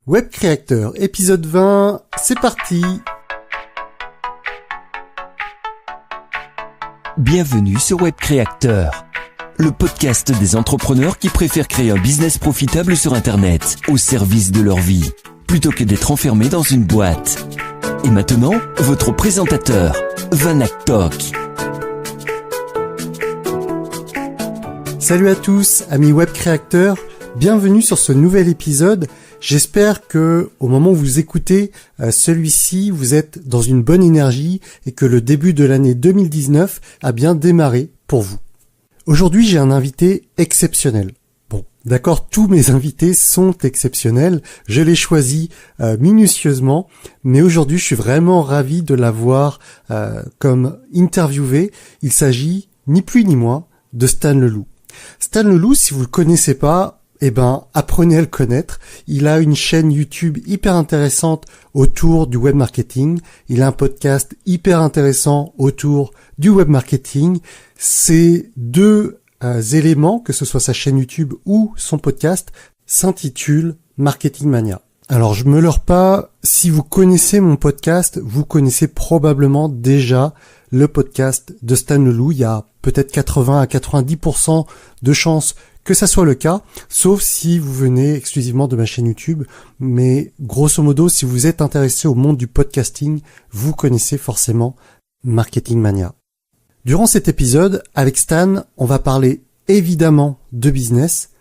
Web Créateur, épisode 20, c'est parti! Bienvenue sur Web Créateur, le podcast des entrepreneurs qui préfèrent créer un business profitable sur Internet, au service de leur vie, plutôt que d'être enfermés dans une boîte. Et maintenant, votre présentateur, Vanak Tok. Salut à tous, amis Web Créateurs, bienvenue sur ce nouvel épisode. J'espère que au moment où vous écoutez celui-ci, vous êtes dans une bonne énergie et que le début de l'année 2019 a bien démarré pour vous. Aujourd'hui, j'ai un invité exceptionnel. Bon, d'accord, tous mes invités sont exceptionnels. Je les choisis minutieusement, mais aujourd'hui, je suis vraiment ravi de l'avoir comme interviewé. Il s'agit ni plus ni moins de Stan Leloup. Stan Leloup, si vous le connaissez pas, apprenez à le connaître. Il a une chaîne YouTube hyper intéressante autour du web marketing. Il a un podcast hyper intéressant autour du web marketing. Ces deux éléments, que ce soit sa chaîne YouTube ou son podcast, s'intitulent Marketing Mania. Alors, je me leurre pas, si vous connaissez mon podcast, vous connaissez probablement déjà le podcast de Stan Leloup. Il y a peut-être 80 à 90% de chances que ça soit le cas, sauf si vous venez exclusivement de ma chaîne YouTube. Mais grosso modo, si vous êtes intéressé au monde du podcasting, vous connaissez forcément Marketing Mania. Durant cet épisode, avec Stan, on va parler évidemment de business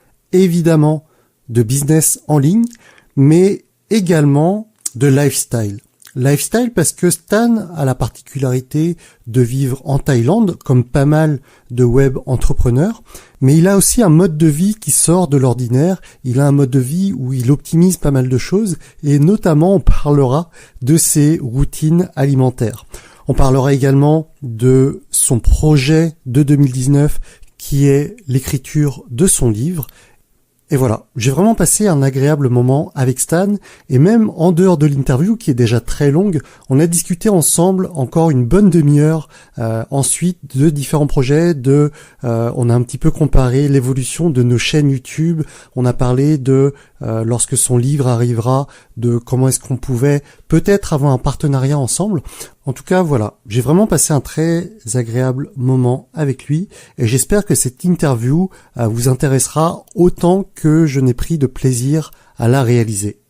en ligne, mais également de lifestyle. Lifestyle parce que Stan a la particularité de vivre en Thaïlande, comme pas mal de web entrepreneurs, mais il a aussi un mode de vie qui sort de l'ordinaire. Il a un mode de vie où il optimise pas mal de choses, et notamment on parlera de ses routines alimentaires. On parlera également de son projet de 2019 qui est l'écriture de son livre. Et voilà, j'ai vraiment passé un agréable moment avec Stan, et même en dehors de l'interview qui est déjà très longue, on a discuté ensemble encore une bonne demi-heure ensuite de différents projets, on a un petit peu comparé l'évolution de nos chaînes YouTube, on a parlé de lorsque son livre arrivera, de comment est-ce qu'on pouvait peut-être avoir un partenariat ensemble. En tout cas, voilà, j'ai vraiment passé un très agréable moment avec lui et j'espère que cette interview vous intéressera autant que je n'ai pris de plaisir à la réaliser.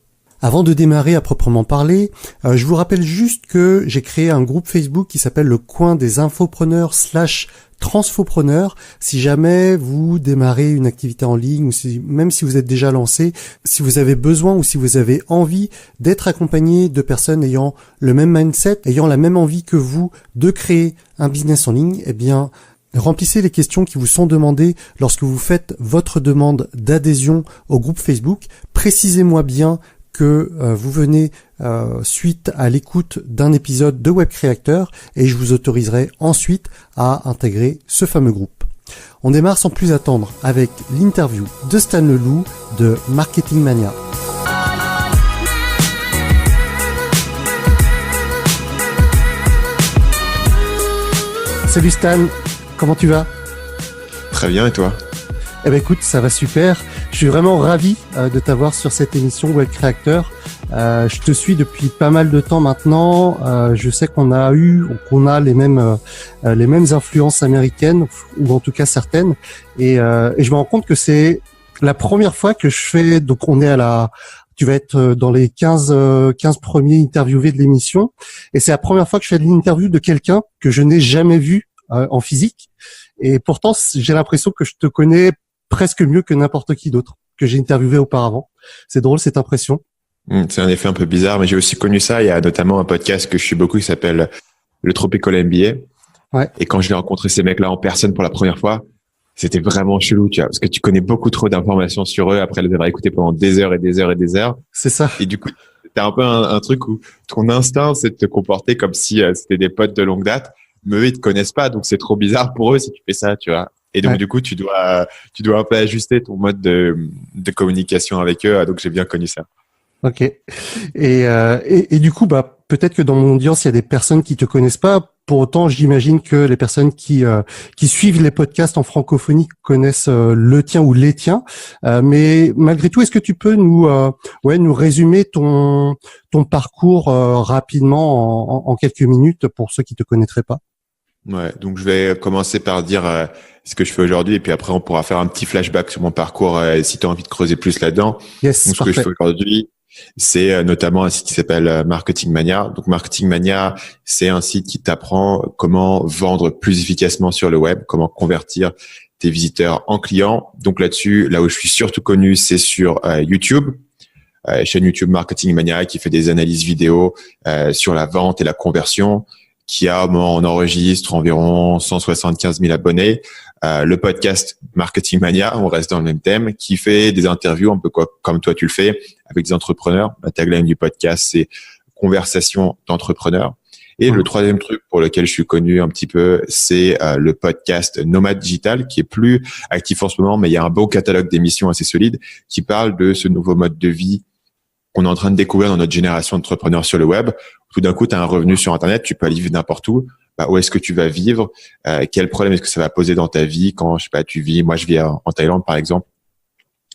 Avant de démarrer à proprement parler, je vous rappelle juste que j'ai créé un groupe Facebook qui s'appelle le coin des infopreneurs / transfopreneurs. Si jamais vous démarrez une activité en ligne, ou même si vous êtes déjà lancé, si vous avez besoin ou si vous avez envie d'être accompagné de personnes ayant le même mindset, ayant la même envie que vous de créer un business en ligne, remplissez les questions qui vous sont demandées lorsque vous faites votre demande d'adhésion au groupe Facebook. Précisez-moi bien que vous venez suite à l'écoute d'un épisode de Web Créateur et je vous autoriserai ensuite à intégrer ce fameux groupe. On démarre sans plus attendre avec l'interview de Stan Leloup de Marketing Mania. Salut Stan, comment tu vas ? Très bien, et toi ? Écoute, ça va super. Je suis vraiment ravi de t'avoir sur cette émission Web Créateur. Je te suis depuis pas mal de temps maintenant. Je sais qu'on a les mêmes influences américaines, ou en tout cas certaines. Et je me rends compte que c'est la première fois que je fais. Donc tu vas être dans les 15 premiers interviewés de l'émission. Et c'est la première fois que je fais une interview de quelqu'un que je n'ai jamais vu en physique. Et pourtant, j'ai l'impression que je te connais presque mieux que n'importe qui d'autre que j'ai interviewé auparavant. C'est drôle cette impression. C'est un effet un peu bizarre, mais j'ai aussi connu ça. Il y a notamment un podcast que je suis beaucoup qui s'appelle le Tropical MBA. Ouais. Et quand je l'ai rencontré ces mecs-là en personne pour la première fois, c'était vraiment chelou, tu vois, parce que tu connais beaucoup trop d'informations sur eux après les avoir écoutés pendant des heures et des heures et des heures. C'est ça. Et du coup, t'as un peu un truc où ton instinct, c'est de te comporter comme si c'était des potes de longue date, mais eux, ils te connaissent pas, donc c'est trop bizarre pour eux si tu fais ça, tu vois. Et donc, du coup, tu dois un peu ajuster ton mode de communication avec eux. Donc, j'ai bien connu ça. Ok. Et du coup, peut-être que dans mon audience, il y a des personnes qui te connaissent pas. pour autant, j'imagine que les personnes qui suivent les podcasts en francophonie connaissent le tien ou les tiens. Mais malgré tout, est-ce que tu peux nous résumer ton parcours rapidement en quelques minutes pour ceux qui te connaîtraient pas? Ouais, donc je vais commencer par dire ce que je fais aujourd'hui et puis après on pourra faire un petit flashback sur mon parcours si tu as envie de creuser plus là-dedans. Yes, donc ce que je fais aujourd'hui, c'est notamment un site qui s'appelle Marketing Mania. Donc Marketing Mania, c'est un site qui t'apprend comment vendre plus efficacement sur le web, comment convertir tes visiteurs en clients. Donc là-dessus, là où je suis surtout connu, c'est sur YouTube. Chaîne YouTube Marketing Mania qui fait des analyses vidéo sur la vente et la conversion, qui a, on enregistre environ 175 000 abonnés. Le podcast Marketing Mania, on reste dans le même thème, qui fait des interviews un peu comme toi tu le fais, avec des entrepreneurs. La tagline du podcast, c'est conversation d'entrepreneurs. Et le troisième truc pour lequel je suis connu un petit peu, c'est le podcast Nomade Digital, qui est plus actif en ce moment, mais il y a un beau catalogue d'émissions assez solide qui parle de ce nouveau mode de vie qu'on est en train de découvrir dans notre génération d'entrepreneurs sur le web. Tout d'un coup, tu as un revenu sur Internet, tu peux aller vivre n'importe où. Où est-ce que tu vas vivre? Quel problème est-ce que ça va poser dans ta vie quand, je sais pas, tu vis, moi je vis en Thaïlande par exemple.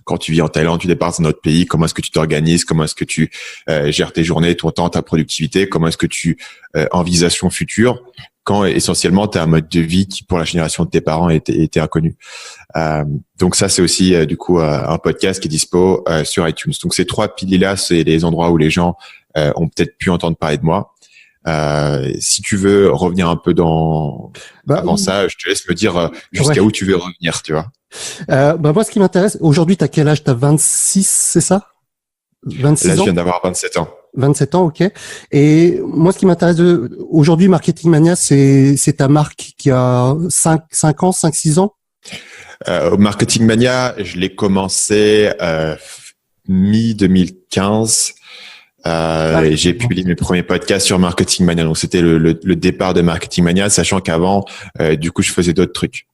Quand tu vis en Thaïlande, tu départs dans notre pays, comment est-ce que tu t'organises? Comment est-ce que tu gères tes journées, ton temps, ta productivité? Comment est-ce que tu envisages ton futur quand essentiellement tu as un mode de vie qui pour la génération de tes parents était inconnu. Donc ça c'est aussi du coup un podcast qui est dispo sur iTunes. Donc ces trois piliers-là, c'est les endroits où les gens ont peut-être pu entendre parler de moi. Si tu veux revenir un peu avant ça, je te laisse me dire jusqu'à où tu veux revenir, tu vois. Moi, ce qui m'intéresse, aujourd'hui, t'as quel âge? T'as 26, c'est ça? 26 Là, ans? je viens d'avoir 27 ans. 27 ans, ok. Et moi, ce qui m'intéresse aujourd'hui, Marketing Mania, c'est ta marque qui a 5 ans, 6 ans? Marketing Mania, je l'ai commencé mi-2015. Et j'ai publié mes premiers podcasts sur Marketing Mania. Donc, c'était le départ de Marketing Mania, sachant qu'avant, du coup, je faisais d'autres trucs.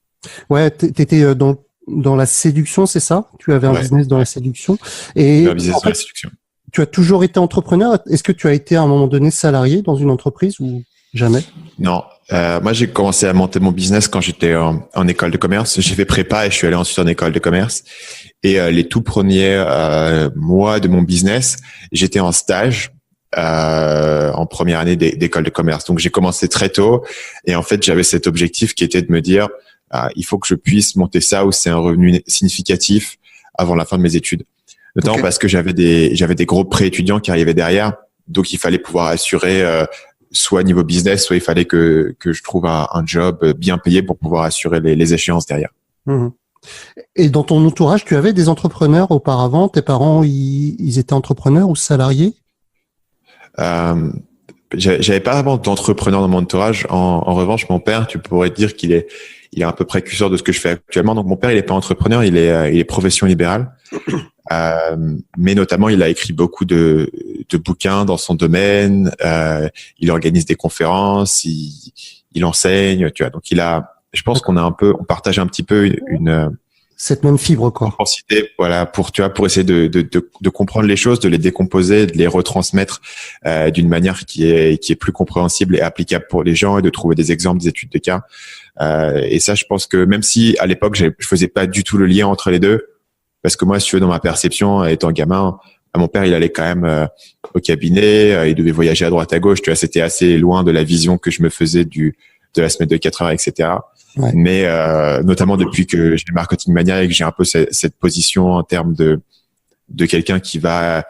Ouais, t'étais dans la séduction, c'est ça? Tu avais un business dans la séduction. Et un business dans la séduction. Tu as toujours été entrepreneur. Est-ce que tu as été à un moment donné salarié dans une entreprise ou jamais? Non. Moi, j'ai commencé à monter mon business quand j'étais en école de commerce. J'ai fait prépa et je suis allé ensuite en école de commerce. Et les tout premiers mois de mon business, j'étais en stage en première année d'école de commerce. Donc, j'ai commencé très tôt. Et en fait, j'avais cet objectif qui était de me dire, il faut que je puisse monter ça où c'est un revenu significatif avant la fin de mes études. Notamment parce que j'avais des gros prêts étudiants qui arrivaient derrière. Donc, il fallait pouvoir assurer soit niveau business, soit il fallait que je trouve un job bien payé pour pouvoir assurer les échéances derrière. Mmh. Et dans ton entourage, tu avais des entrepreneurs auparavant? Tes parents, ils étaient entrepreneurs ou salariés? J'avais pas vraiment d'entrepreneur dans mon entourage. En revanche, mon père, tu pourrais dire qu'il est un peu précurseur de ce que je fais actuellement. Donc, mon père, il est pas entrepreneur, il est profession libérale. Mais notamment, il a écrit beaucoup de bouquins dans son domaine. Il organise des conférences, il enseigne, tu vois. Donc, je pense qu'on on partage un petit peu cette même fibre, quoi. Intensité, voilà, pour essayer de comprendre les choses, de les décomposer, de les retransmettre d'une manière qui est plus compréhensible et applicable pour les gens et de trouver des exemples, des études de cas. Et ça, je pense que même si à l'époque je faisais pas du tout le lien entre les deux, parce que moi, si tu veux, dans ma perception, étant gamin, mon père, il allait quand même au cabinet, il devait voyager à droite à gauche, tu vois, c'était assez loin de la vision que je me faisais de la semaine de 4 heures, etc. Ouais. Mais notamment depuis que j'ai Marketing Mania et que j'ai un peu cette position en termes de quelqu'un qui va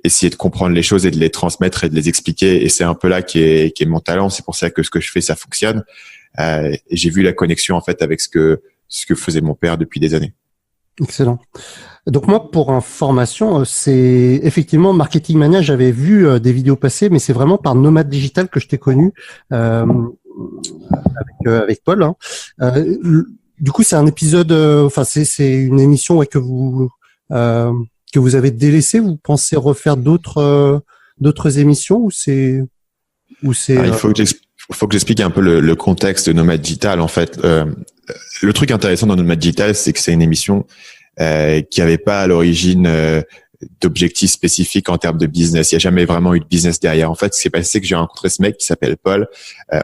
essayer de comprendre les choses et de les transmettre et de les expliquer. Et c'est un peu là qui est mon talent. C'est pour ça que ce que je fais, ça fonctionne. Et j'ai vu la connexion en fait avec ce que faisait mon père depuis des années. Excellent. Donc moi, pour information, c'est effectivement Marketing Mania. J'avais vu des vidéos passer, mais c'est vraiment par Nomade Digital que je t'ai connu avec Paul. Hein. Du coup, c'est un épisode. Enfin, c'est une émission que vous avez délaissé. Vous pensez refaire d'autres émissions ou c'est il faut que j'explique un peu le contexte de Nomade Digital. En fait, le truc intéressant dans Nomade Digital, c'est que c'est une émission qui avait pas à l'origine d'objectifs spécifiques en termes de business. Il n'y a jamais vraiment eu de business derrière. En fait, ce qui s'est passé, c'est que j'ai rencontré ce mec qui s'appelle Paul.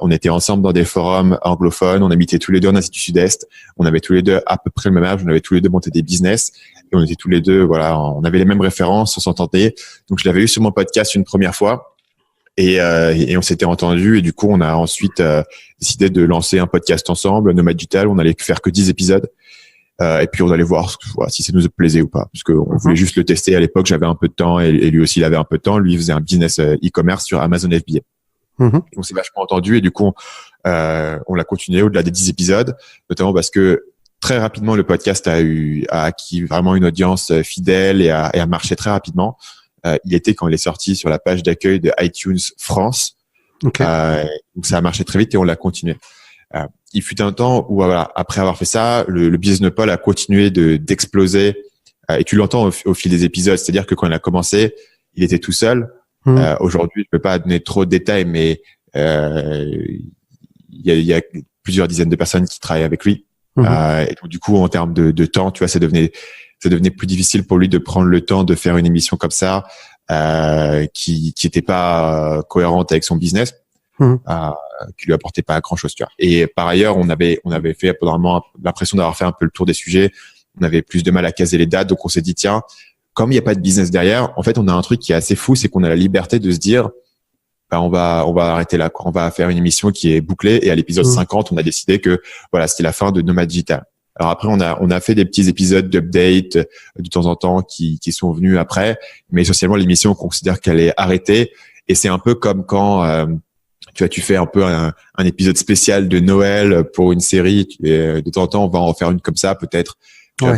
On était ensemble dans des forums anglophones. On habitait tous les deux en Asie du Sud-Est. On avait tous les deux à peu près le même âge. On avait tous les deux monté des business. Et on était tous les deux, voilà, on avait les mêmes références, on s'entendait. Donc, je l'avais eu sur mon podcast une première fois. Et on s'était entendu. Et du coup, on a ensuite décidé de lancer un podcast ensemble, Nomad Digital. On allait faire que 10 épisodes. Et puis on allait voir si ça nous plaisait ou pas, parce qu'on voulait juste le tester. À l'époque, j'avais un peu de temps et lui aussi il avait un peu de temps. Lui, il faisait un business e-commerce sur Amazon FBA. On s'est vachement entendu et du coup, on l'a continué au-delà des 10 épisodes, notamment parce que très rapidement le podcast a acquis vraiment une audience fidèle et a marché très rapidement. Il était quand il est sorti sur la page d'accueil de iTunes France. Okay. Donc ça a marché très vite et on l'a continué. Il fut un temps où, voilà, après avoir fait ça, le business de Paul a continué d'exploser. Et tu l'entends au fil des épisodes. C'est-à-dire que quand il a commencé, il était tout seul. Aujourd'hui, je peux pas donner trop de détails, mais il y a plusieurs dizaines de personnes qui travaillent avec lui. Et donc, du coup, en termes de temps, tu vois, ça devenait plus difficile pour lui de prendre le temps de faire une émission comme ça, qui était pas cohérente avec son business. Qui lui apportait pas grand chose, tu vois. Et par ailleurs, on avait fait pendant l'impression d'avoir fait un peu le tour des sujets. On avait plus de mal à caser les dates, donc on s'est dit tiens, comme il n'y a pas de business derrière, en fait, on a un truc qui est assez fou, c'est qu'on a la liberté de se dire, bah on va arrêter là, quoi. On va faire une émission qui est bouclée. Et à l'épisode 50, on a décidé que voilà, c'était la fin de Nomad Digital. Alors après, on a fait des petits épisodes d'update de temps en temps qui sont venus après, mais essentiellement l'émission, on considère qu'elle est arrêtée. Et c'est un peu comme quand tu vois, tu fais un peu un épisode spécial de Noël pour une série. Et de temps en temps, on va en faire une comme ça, peut-être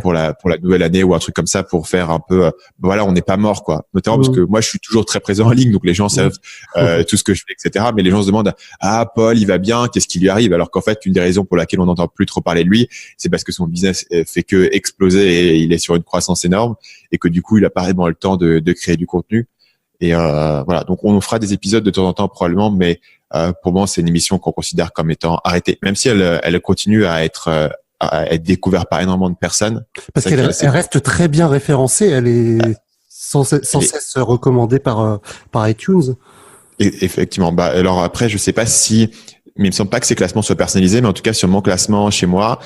pour la nouvelle année ou un truc comme ça pour faire un peu. Voilà, on n'est pas mort, quoi. Notamment parce que moi, je suis toujours très présent en ligne, donc les gens savent tout ce que je fais, etc. Mais les gens se demandent Paul, il va bien, qu'est-ce qui lui arrive? Alors qu'en fait, une des raisons pour laquelle on n'entend plus trop parler de lui, c'est parce que son business fait que exploser et il est sur une croissance énorme et que du coup, il a pas vraiment le temps de créer du contenu. Et voilà, donc on fera des épisodes de temps en temps probablement, mais pour moi c'est une émission qu'on considère comme étant arrêtée, même si elle continue à être découverte par énormément de personnes. Parce qu'elle reste très bien référencée, elle est sans cesse recommandée par iTunes. Et effectivement. Bah alors après, je sais pas si, mais il me semble pas que ces classements soient personnalisés, mais en tout cas sur mon classement chez moi,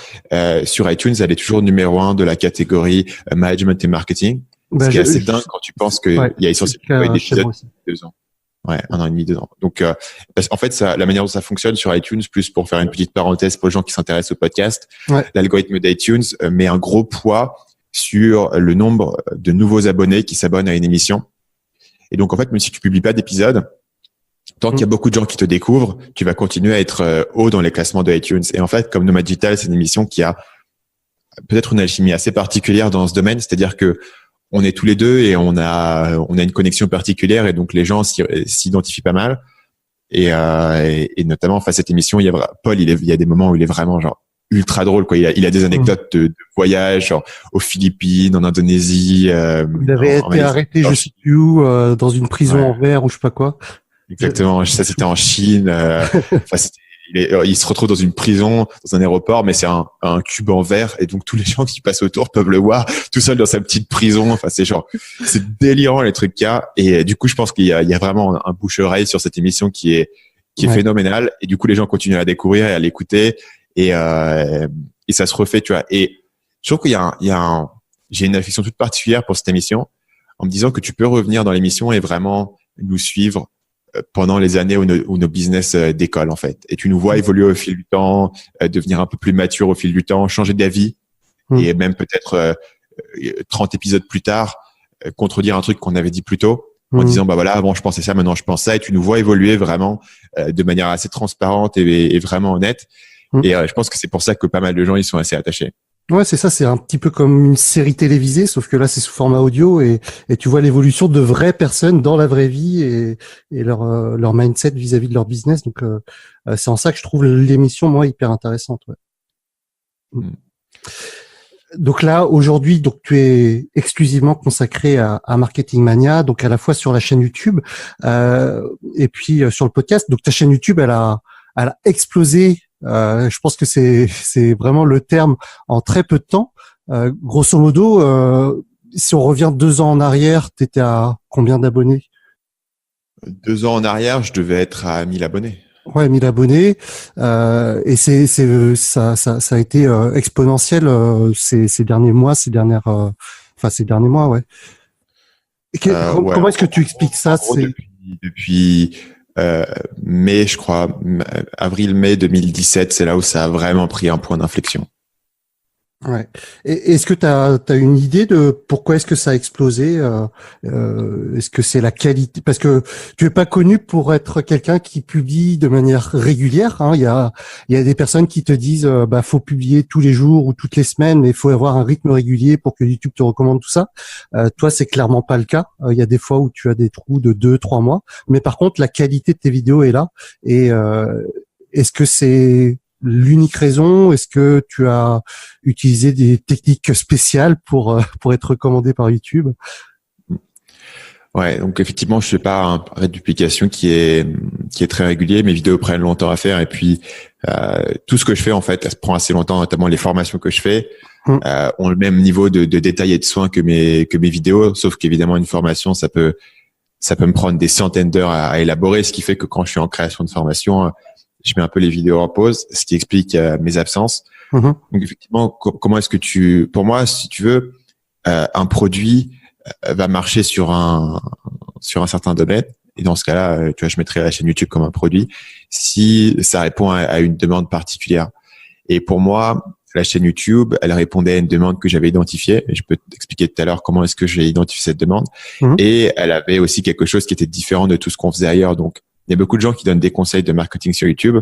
sur iTunes, elle est toujours numéro 1 de la catégorie management et marketing. Ce qui est assez dingue quand tu penses qu'il y a essentiellement des épisodes de 2 ans. Ouais, 1 an et demi, 2 ans. Donc, en fait, la manière dont ça fonctionne sur iTunes, plus pour faire une petite parenthèse pour les gens qui s'intéressent au podcast, l'algorithme d'iTunes met un gros poids sur le nombre de nouveaux abonnés qui s'abonnent à une émission. Et donc, en fait, même si tu publies pas d'épisodes, tant qu'il y a beaucoup de gens qui te découvrent, tu vas continuer à être haut dans les classements de iTunes. Et en fait, comme Nomad Digital, c'est une émission qui a peut-être une alchimie assez particulière dans ce domaine, c'est-à-dire que on est tous les deux et on a une connexion particulière et donc les gens s'identifient pas mal et notamment face à cette émission, Paul, il y a des moments où il est vraiment genre ultra drôle, quoi. Il a des anecdotes de voyage, genre aux Philippines, en Indonésie. Il avait été arrêté, je sais plus où, dans une prison en verre ou je sais pas quoi. Exactement. Ça, c'était en Chine. Enfin, il se retrouve dans une prison, dans un aéroport, mais c'est un cube en verre, et donc tous les gens qui passent autour peuvent le voir tout seul dans sa petite prison. Enfin, c'est délirant les trucs qu'il y a. Et du coup, je pense qu'il y a vraiment un bouche-oreille sur cette émission qui est phénoménale. Et du coup, les gens continuent à la découvrir et à l'écouter, et ça se refait, tu vois. Et je trouve j'ai une affection toute particulière pour cette émission, en me disant que tu peux revenir dans l'émission et vraiment nous suivre pendant les années où nos business décollent, en fait. Et tu nous vois évoluer au fil du temps, devenir un peu plus mature au fil du temps, changer d'avis, et même peut-être 30 épisodes plus tard, contredire un truc qu'on avait dit plus tôt, en disant, bah voilà, avant je pensais ça, maintenant je pense ça, et tu nous vois évoluer vraiment de manière assez transparente et vraiment honnête. Et je pense que c'est pour ça que pas mal de gens y sont assez attachés. Ouais, c'est ça, c'est un petit peu comme une série télévisée, sauf que là c'est sous format audio et tu vois l'évolution de vraies personnes dans la vraie vie et leur mindset vis-à-vis de leur business. Donc c'est en ça que je trouve l'émission, moi, hyper intéressante. Ouais. Donc là, aujourd'hui, donc tu es exclusivement consacré à Marketing Mania, donc à la fois sur la chaîne YouTube et puis sur le podcast. Donc ta chaîne YouTube, elle a explosé. Je pense que c'est vraiment le terme en très peu de temps. Grosso modo, si on revient 2 ans en arrière, t'étais à combien d'abonnés? 2 ans en arrière, je devais être à 1000 abonnés. Ouais, 1000 abonnés. Et ça a été exponentiel ces derniers mois, ces derniers mois, ouais. Ouais, Comment est-ce que tu expliques ça? en gros, depuis mai, je crois, avril-mai 2017, c'est là où ça a vraiment pris un point d'inflexion. Ouais. Et est-ce que tu as une idée de pourquoi est-ce que ça a explosé est-ce que c'est la qualité? Parce que tu es pas connu pour être quelqu'un qui publie de manière régulière. Hein. Il y a des personnes qui te disent faut publier tous les jours ou toutes les semaines, mais il faut avoir un rythme régulier pour que YouTube te recommande tout ça. Toi, c'est clairement pas le cas. Il y a des fois où tu as des trous de 2-3 mois, mais par contre, la qualité de tes vidéos est là. Et est-ce que c'est l'unique raison? Est-ce que tu as utilisé des techniques spéciales pour être recommandé par YouTube? Ouais, donc effectivement, je fais pas un rate de publication qui est très régulier. Mes vidéos prennent longtemps à faire et puis tout ce que je fais en fait, ça se prend assez longtemps, notamment les formations que je fais ont le même niveau de détail et de soin que mes vidéos, sauf qu'évidemment une formation ça peut me prendre des centaines d'heures à élaborer, ce qui fait que quand je suis en création de formation, je mets un peu les vidéos en pause, ce qui explique mes absences. Donc effectivement, comment est-ce que pour moi, si tu veux, un produit va marcher sur un certain domaine. Et dans ce cas-là, tu vois, je mettrais la chaîne YouTube comme un produit si ça répond à une demande particulière. Et pour moi, la chaîne YouTube, elle répondait à une demande que j'avais identifiée. Et je peux t'expliquer tout à l'heure comment est-ce que j'ai identifié cette demande. Et elle avait aussi quelque chose qui était différent de tout ce qu'on faisait ailleurs. Donc, il y a beaucoup de gens qui donnent des conseils de marketing sur YouTube,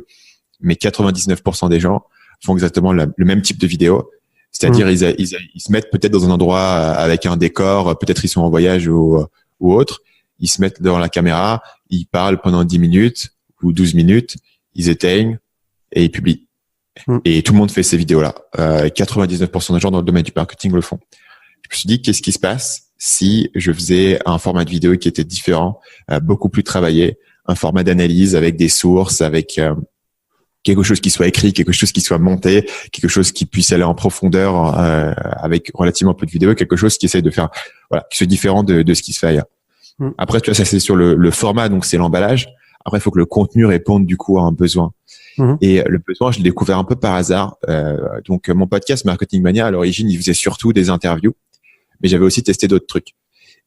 mais 99% des gens font exactement le même type de vidéo. C'est-à-dire, ils se mettent peut-être dans un endroit avec un décor, peut-être ils sont en voyage ou autre. Ils se mettent devant la caméra, ils parlent pendant 10 minutes ou 12 minutes, ils éteignent et ils publient. Et tout le monde fait ces vidéos-là. 99% des gens dans le domaine du marketing le font. Je me suis dit, qu'est-ce qui se passe si je faisais un format de vidéo qui était différent, beaucoup plus travaillé, un format d'analyse avec des sources, avec quelque chose qui soit écrit, quelque chose qui soit monté, quelque chose qui puisse aller en profondeur avec relativement peu de vidéos, quelque chose qui essaie de faire, qui soit différent de ce qui se fait ailleurs. Après, tu vois, ça c'est sur le format, donc c'est l'emballage. Après, il faut que le contenu réponde du coup à un besoin. Et le besoin, je l'ai découvert un peu par hasard. Donc, mon podcast Marketing Mania, à l'origine, il faisait surtout des interviews, mais j'avais aussi testé d'autres trucs.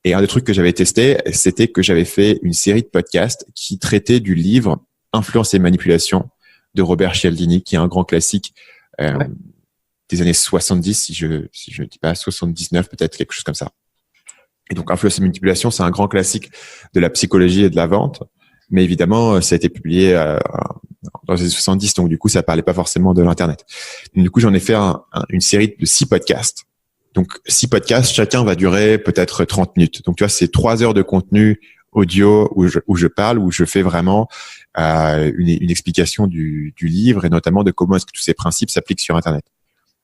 Et un des trucs que j'avais testé, c'était que j'avais fait une série de podcasts qui traitait du livre Influence et manipulation de Robert Cialdini, qui est un grand classique des années 70, si je ne dis pas 79, peut-être quelque chose comme ça. Et donc, Influence et manipulation, c'est un grand classique de la psychologie et de la vente. Mais évidemment, ça a été publié dans les années 70, donc du coup, ça parlait pas forcément de l'Internet. Donc, du coup, j'en ai fait une série de 6 podcasts. Donc, 6 podcasts, chacun va durer peut-être 30 minutes. Donc, tu vois, c'est 3 heures de contenu audio où je parle, où je fais vraiment une explication du livre et notamment de comment est-ce que tous ces principes s'appliquent sur Internet.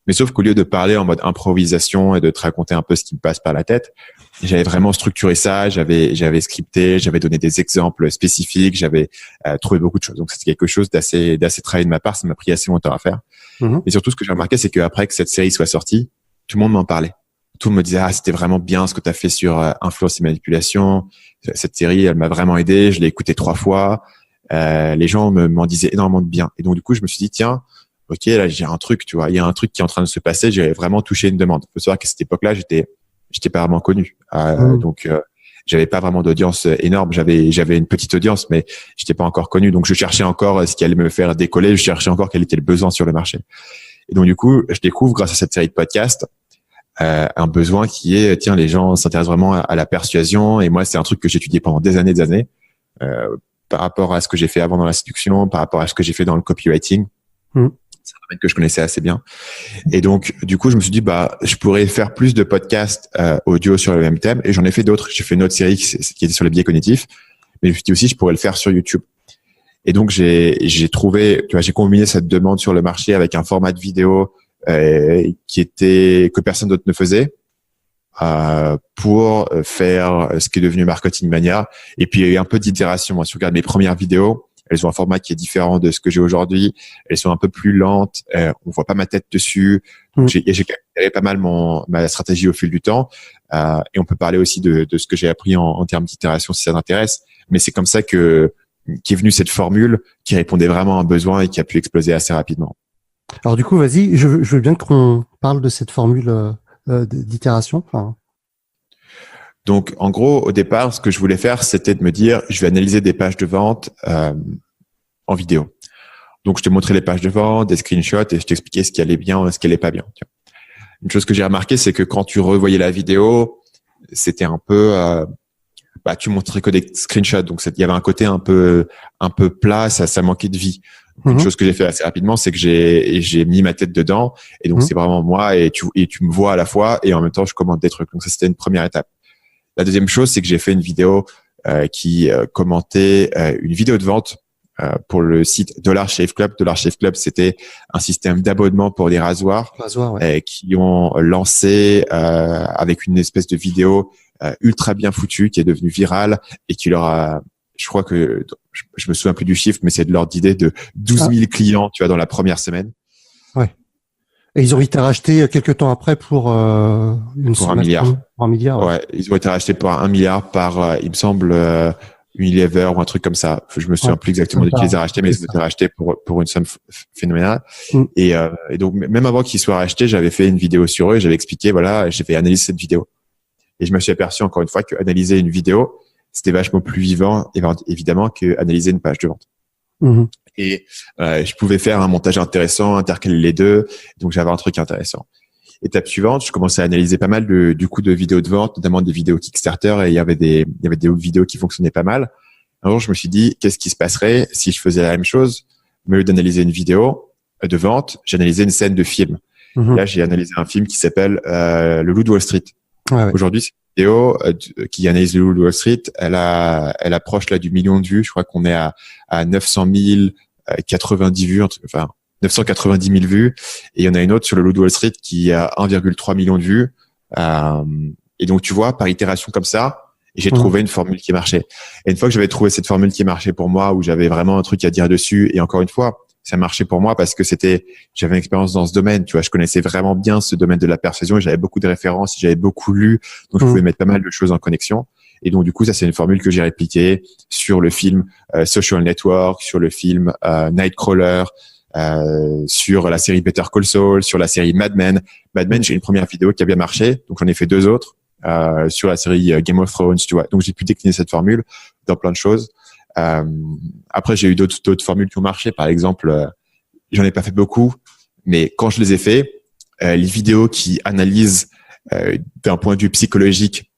Mais sauf qu'au lieu de parler en mode improvisation et de te raconter un peu ce qui me passe par la tête, j'avais vraiment structuré ça, j'avais scripté, j'avais donné des exemples spécifiques, j'avais trouvé beaucoup de choses. Donc, c'était quelque chose d'assez travaillé de ma part. Ça m'a pris assez longtemps à faire. Et surtout, ce que j'ai remarqué, c'est qu'après que cette série soit sortie, tout le monde m'en parlait. Tout le monde me disait, c'était vraiment bien ce que tu as fait sur influence et manipulation. Cette série, elle m'a vraiment aidé. Je l'ai écoutée 3 fois. Les gens m'en disaient énormément de bien. Et donc, du coup, je me suis dit, tiens, ok, là, j'ai un truc, tu vois. Il y a un truc qui est en train de se passer. J'ai vraiment touché une demande. Il faut savoir qu'à cette époque-là, j'étais pas vraiment connu. Donc, j'avais pas vraiment d'audience énorme. J'avais une petite audience, mais j'étais pas encore connu. Donc, je cherchais encore ce qui allait me faire décoller. Je cherchais encore quel était le besoin sur le marché. Et donc, du coup, je découvre, grâce à cette série de podcasts, un besoin qui est, tiens, les gens s'intéressent vraiment à la persuasion. Et moi, c'est un truc que j'ai étudié pendant des années, par rapport à ce que j'ai fait avant dans la séduction, par rapport à ce que j'ai fait dans le copywriting. C'est un domaine que je connaissais assez bien. Et donc, du coup, je me suis dit, je pourrais faire plus de podcasts audio sur le même thème. Et j'en ai fait d'autres. J'ai fait une autre série qui était sur les biais cognitifs. Mais je me suis dit aussi, je pourrais le faire sur YouTube. Et donc, j'ai trouvé, tu vois, j'ai combiné cette demande sur le marché avec un format de vidéo que personne d'autre ne faisait pour faire ce qui est devenu Marketing Mania. Et puis, il y a eu un peu d'itération. Moi, si tu regardes mes premières vidéos, Elles ont un format qui est différent de ce que j'ai aujourd'hui. Elles sont un peu plus lentes. On voit pas ma tête dessus. Donc j'ai pas mal ma stratégie au fil du temps. Et on peut parler aussi de ce que j'ai appris en termes d'itération si ça t'intéresse. Mais c'est comme ça qu'est venue cette formule qui répondait vraiment à un besoin et qui a pu exploser assez rapidement. Alors du coup, vas-y, je veux bien qu'on parle de cette formule d'itération. Enfin... Donc, en gros, au départ, ce que je voulais faire, c'était de me dire, je vais analyser des pages de vente en vidéo. Donc, je te montrais les pages de vente, des screenshots, et je t'expliquais ce qui allait bien et ce qui allait pas bien. Une chose que j'ai remarqué, c'est que quand tu revoyais la vidéo, c'était un peu, tu montrais que des screenshots, donc il y avait un côté un peu plat, ça manquait de vie. Une chose que j'ai fait assez rapidement, c'est que j'ai mis ma tête dedans, et donc c'est vraiment moi, et tu me vois à la fois, et en même temps je commente des trucs. Donc ça, c'était une première étape. La deuxième chose, c'est que j'ai fait une vidéo qui commentait une vidéo de vente pour le site Dollar Shave Club. Dollar Shave Club, c'était un système d'abonnement pour les rasoirs, qui ont lancé avec une espèce de vidéo ultra bien foutue qui est devenue virale et qui leur a, je crois que je me souviens plus du chiffre, mais c'est de l'ordre d'idée de 12 000 clients, tu vois, dans la première semaine. Ouais. Et ils ont été rachetés quelques temps après pour $1 milliard. Pour $1 milliard. Ouais, ils ont été rachetés pour $1 milliard par, il me semble, Unilever ou un truc comme ça. Je me souviens plus exactement de qui les a rachetés, mais ils ont été rachetés pour une somme phénoménale. Et donc, même avant qu'ils soient rachetés, j'avais fait une vidéo sur eux et j'avais expliqué, voilà, j'avais analysé cette vidéo. Et je me suis aperçu encore une fois que analyser une vidéo, c'était vachement plus vivant, évidemment, que analyser une page de vente. Et je pouvais faire un montage intéressant, intercaler les deux, donc j'avais un truc intéressant. Étape suivante, je commençais à analyser pas mal du coup de vidéos de vente, notamment des vidéos Kickstarter, et il y avait des vidéos qui fonctionnaient pas mal. Un jour, je me suis dit, qu'est-ce qui se passerait si je faisais la même chose? Au lieu d'analyser une vidéo de vente, j'analysais une scène de film. Là, j'ai analysé un film qui s'appelle Le Loup de Wall Street. Aujourd'hui, cette vidéo qui analyse Le Loup de Wall Street, elle approche là du million de vues. Je crois qu'on est à 900 000, 90 vues, enfin 990 000 vues. Et il y en a une autre sur Le Loup de Wall Street qui a 1,3 million de vues. Et donc, tu vois, par itération comme ça, j'ai trouvé une formule qui marchait. Et une fois que j'avais trouvé cette formule qui marchait pour moi, où j'avais vraiment un truc à dire dessus, et encore une fois, ça marchait pour moi parce que j'avais une expérience dans ce domaine, tu vois, je connaissais vraiment bien ce domaine de la persuasion et j'avais beaucoup de références, j'avais beaucoup lu, donc je pouvais mettre pas mal de choses en connexion. Et donc, du coup, ça, c'est une formule que j'ai répliquée sur le film Social Network, sur le film Nightcrawler, sur la série Better Call Saul, sur la série Mad Men. Mad Men, j'ai une première vidéo qui a bien marché, donc j'en ai fait 2 autres sur la série Game of Thrones, tu vois. Donc, j'ai pu décliner cette formule dans plein de choses. Après, j'ai eu d'autres formules qui ont marché. Par exemple, j'en ai pas fait beaucoup, mais quand je les ai fait, les vidéos qui analysent d'un point de vue psychologique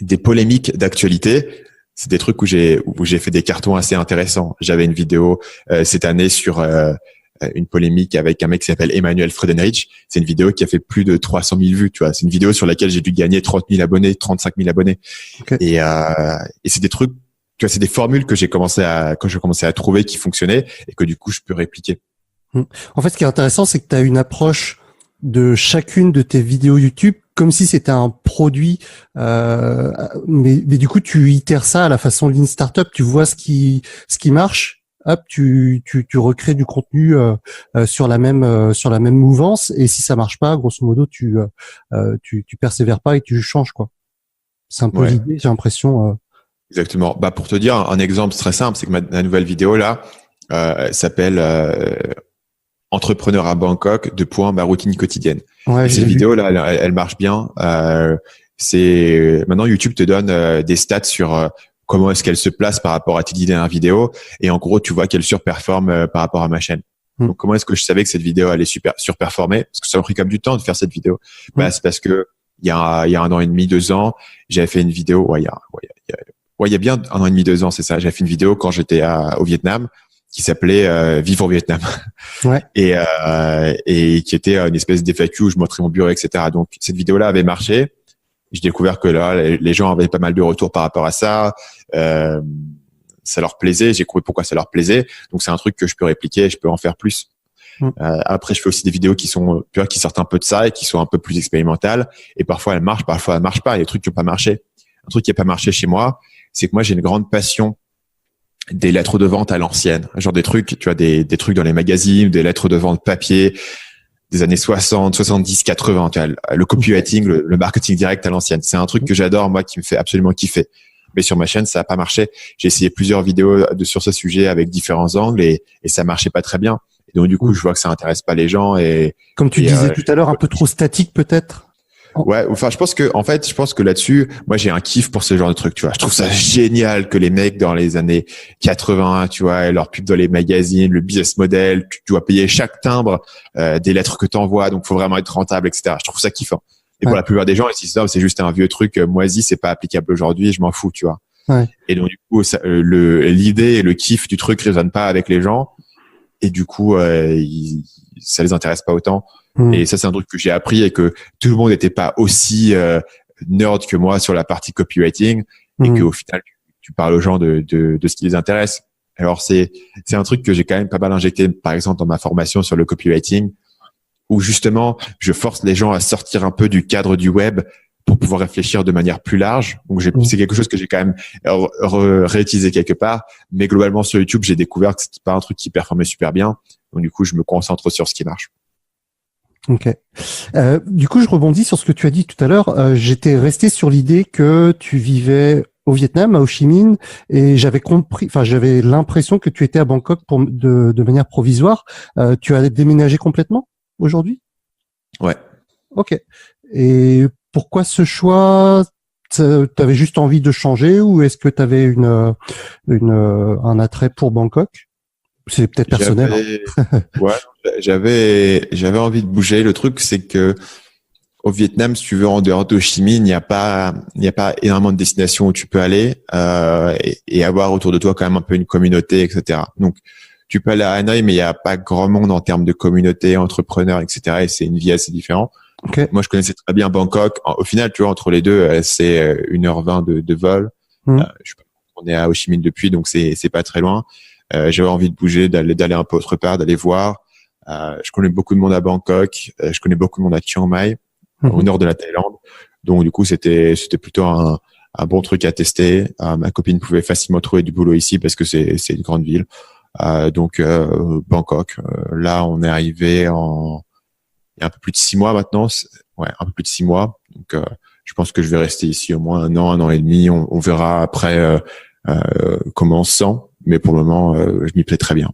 des polémiques d'actualité, c'est des trucs où j'ai fait des cartons assez intéressants. J'avais une vidéo cette année sur une polémique avec un mec qui s'appelle Emmanuel Friedenreich. C'est une vidéo qui a fait plus de 300 000 vues, tu vois. C'est une vidéo sur laquelle j'ai dû gagner 30 000 abonnés, 35 000 abonnés. Okay. Et c'est des trucs, tu vois, c'est des formules que j'ai commencé à trouver qui fonctionnaient et que du coup, je peux répliquer. En fait, ce qui est intéressant, c'est que tu as une approche de chacune de tes vidéos YouTube comme si c'était un produit, mais du coup, tu itères ça à la façon Lean Startup. Tu vois ce qui marche. Hop, tu recrées du contenu sur la même mouvance. Et si ça marche pas, grosso modo, tu persévères pas et tu changes, quoi. C'est un peu l'idée, j'ai l'impression. Exactement. Bah, pour te dire un exemple très simple, c'est que ma nouvelle vidéo là s'appelle Entrepreneur à Bangkok, ma routine quotidienne. Ouais, cette vidéo là, elle marche bien. Maintenant YouTube te donne des stats sur comment est-ce qu'elle se place par rapport à tes 10 dernières vidéos, et en gros tu vois qu'elle surperforme par rapport à ma chaîne. Donc comment est-ce que je savais que cette vidéo allait surperformer? Parce que ça m'a pris quand même du temps de faire cette vidéo. Bah, c'est parce que il y a 1 an et demi, 2 ans, j'avais fait une vidéo. Il y a bien 1 an et demi, 2 ans, c'est ça. J'avais fait une vidéo quand j'étais au Vietnam qui s'appelait Vivre au Vietnam. Ouais. Et qui était une espèce d'FAQ où je montrais mon bureau, etc. Donc cette vidéo-là avait marché. J'ai découvert que là, les gens avaient pas mal de retours par rapport à ça. Ça leur plaisait. J'ai compris pourquoi ça leur plaisait. Donc c'est un truc que je peux répliquer. Je peux en faire plus. Après, je fais aussi des vidéos qui sortent un peu de ça et qui sont un peu plus expérimentales. Et parfois elles marchent, parfois elles marchent pas. Il y a des trucs qui n'ont pas marché. Un truc qui n'a pas marché chez moi, c'est que moi j'ai une grande passion des lettres de vente à l'ancienne, genre des trucs, tu vois, des trucs dans les magazines, des lettres de vente papier des années 60, 70, 80, tu vois, le copywriting, le marketing direct à l'ancienne. C'est un truc que j'adore, moi, qui me fait absolument kiffer. Mais sur ma chaîne, ça n'a pas marché. J'ai essayé plusieurs vidéos sur ce sujet avec différents angles et ça marchait pas très bien. Et donc, du coup, je vois que ça intéresse pas les gens comme tu disais tout à l'heure, un peu trop statique, peut-être? Ouais, enfin, je pense que là-dessus, moi, j'ai un kiff pour ce genre de truc, tu vois. Je trouve ça génial que les mecs dans les années 80, tu vois, leur pub dans les magazines, le business model, tu dois payer chaque timbre, des lettres que t'envoies, donc faut vraiment être rentable, etc. Je trouve ça kiffant. Et pour la plupart des gens, ils se disent, non, c'est juste un vieux truc moisi, c'est pas applicable aujourd'hui, je m'en fous, tu vois. Ouais. Et donc, du coup, l'idée et le kiff du truc résonnent pas avec les gens. Et du coup, ça les intéresse pas autant. Et ça, c'est un truc que j'ai appris et que tout le monde n'était pas aussi nerd que moi sur la partie copywriting et qu'au final, tu parles aux gens de ce qui les intéresse. Alors, c'est un truc que j'ai quand même pas mal injecté, par exemple, dans ma formation sur le copywriting, où justement, je force les gens à sortir un peu du cadre du web pour pouvoir réfléchir de manière plus large. Donc, c'est quelque chose que j'ai quand même réutilisé quelque part. Mais globalement, sur YouTube, j'ai découvert que c'était pas un truc qui performait super bien. Donc, du coup, je me concentre sur ce qui marche. Ok. Du coup, je rebondis sur ce que tu as dit tout à l'heure. J'étais resté sur l'idée que tu vivais au Vietnam, à Ho Chi Minh, et j'avais l'impression que tu étais à Bangkok de manière provisoire. Tu as déménagé complètement aujourd'hui? Ouais. Ok. Et pourquoi ce choix? T'avais juste envie de changer ou est-ce que t'avais un attrait pour Bangkok? C'est peut-être personnel. Ouais, j'avais envie de bouger. Le truc, c'est que au Vietnam, si tu veux, en dehors de Ho Chi Minh, il n'y a pas énormément de destinations où tu peux aller et avoir autour de toi quand même un peu une communauté, etc. Donc, tu peux aller à Hanoï, mais il n'y a pas grand monde en termes de communauté, entrepreneurs, etc. Et c'est une vie assez différente. Okay. Moi, je connaissais très bien Bangkok. Au final, tu vois, entre les deux, c'est 1h20 de vol. On est à Ho Chi Minh depuis, donc c'est pas très loin. J'avais envie de bouger, d'aller un peu autre part, d'aller voir. Je connais beaucoup de monde à Bangkok. Je connais beaucoup de monde à Chiang Mai, au nord de la Thaïlande. Donc, du coup, c'était plutôt un bon truc à tester. Ma copine pouvait facilement trouver du boulot ici parce que c'est une grande ville. Donc, Bangkok. Là, on est arrivé il y a un peu plus de 6 mois maintenant. Ouais, un peu plus de 6 mois. Donc, je pense que je vais rester ici au moins 1 an et demi. On verra après comment on se sent. Mais pour le moment, je m'y plais très bien.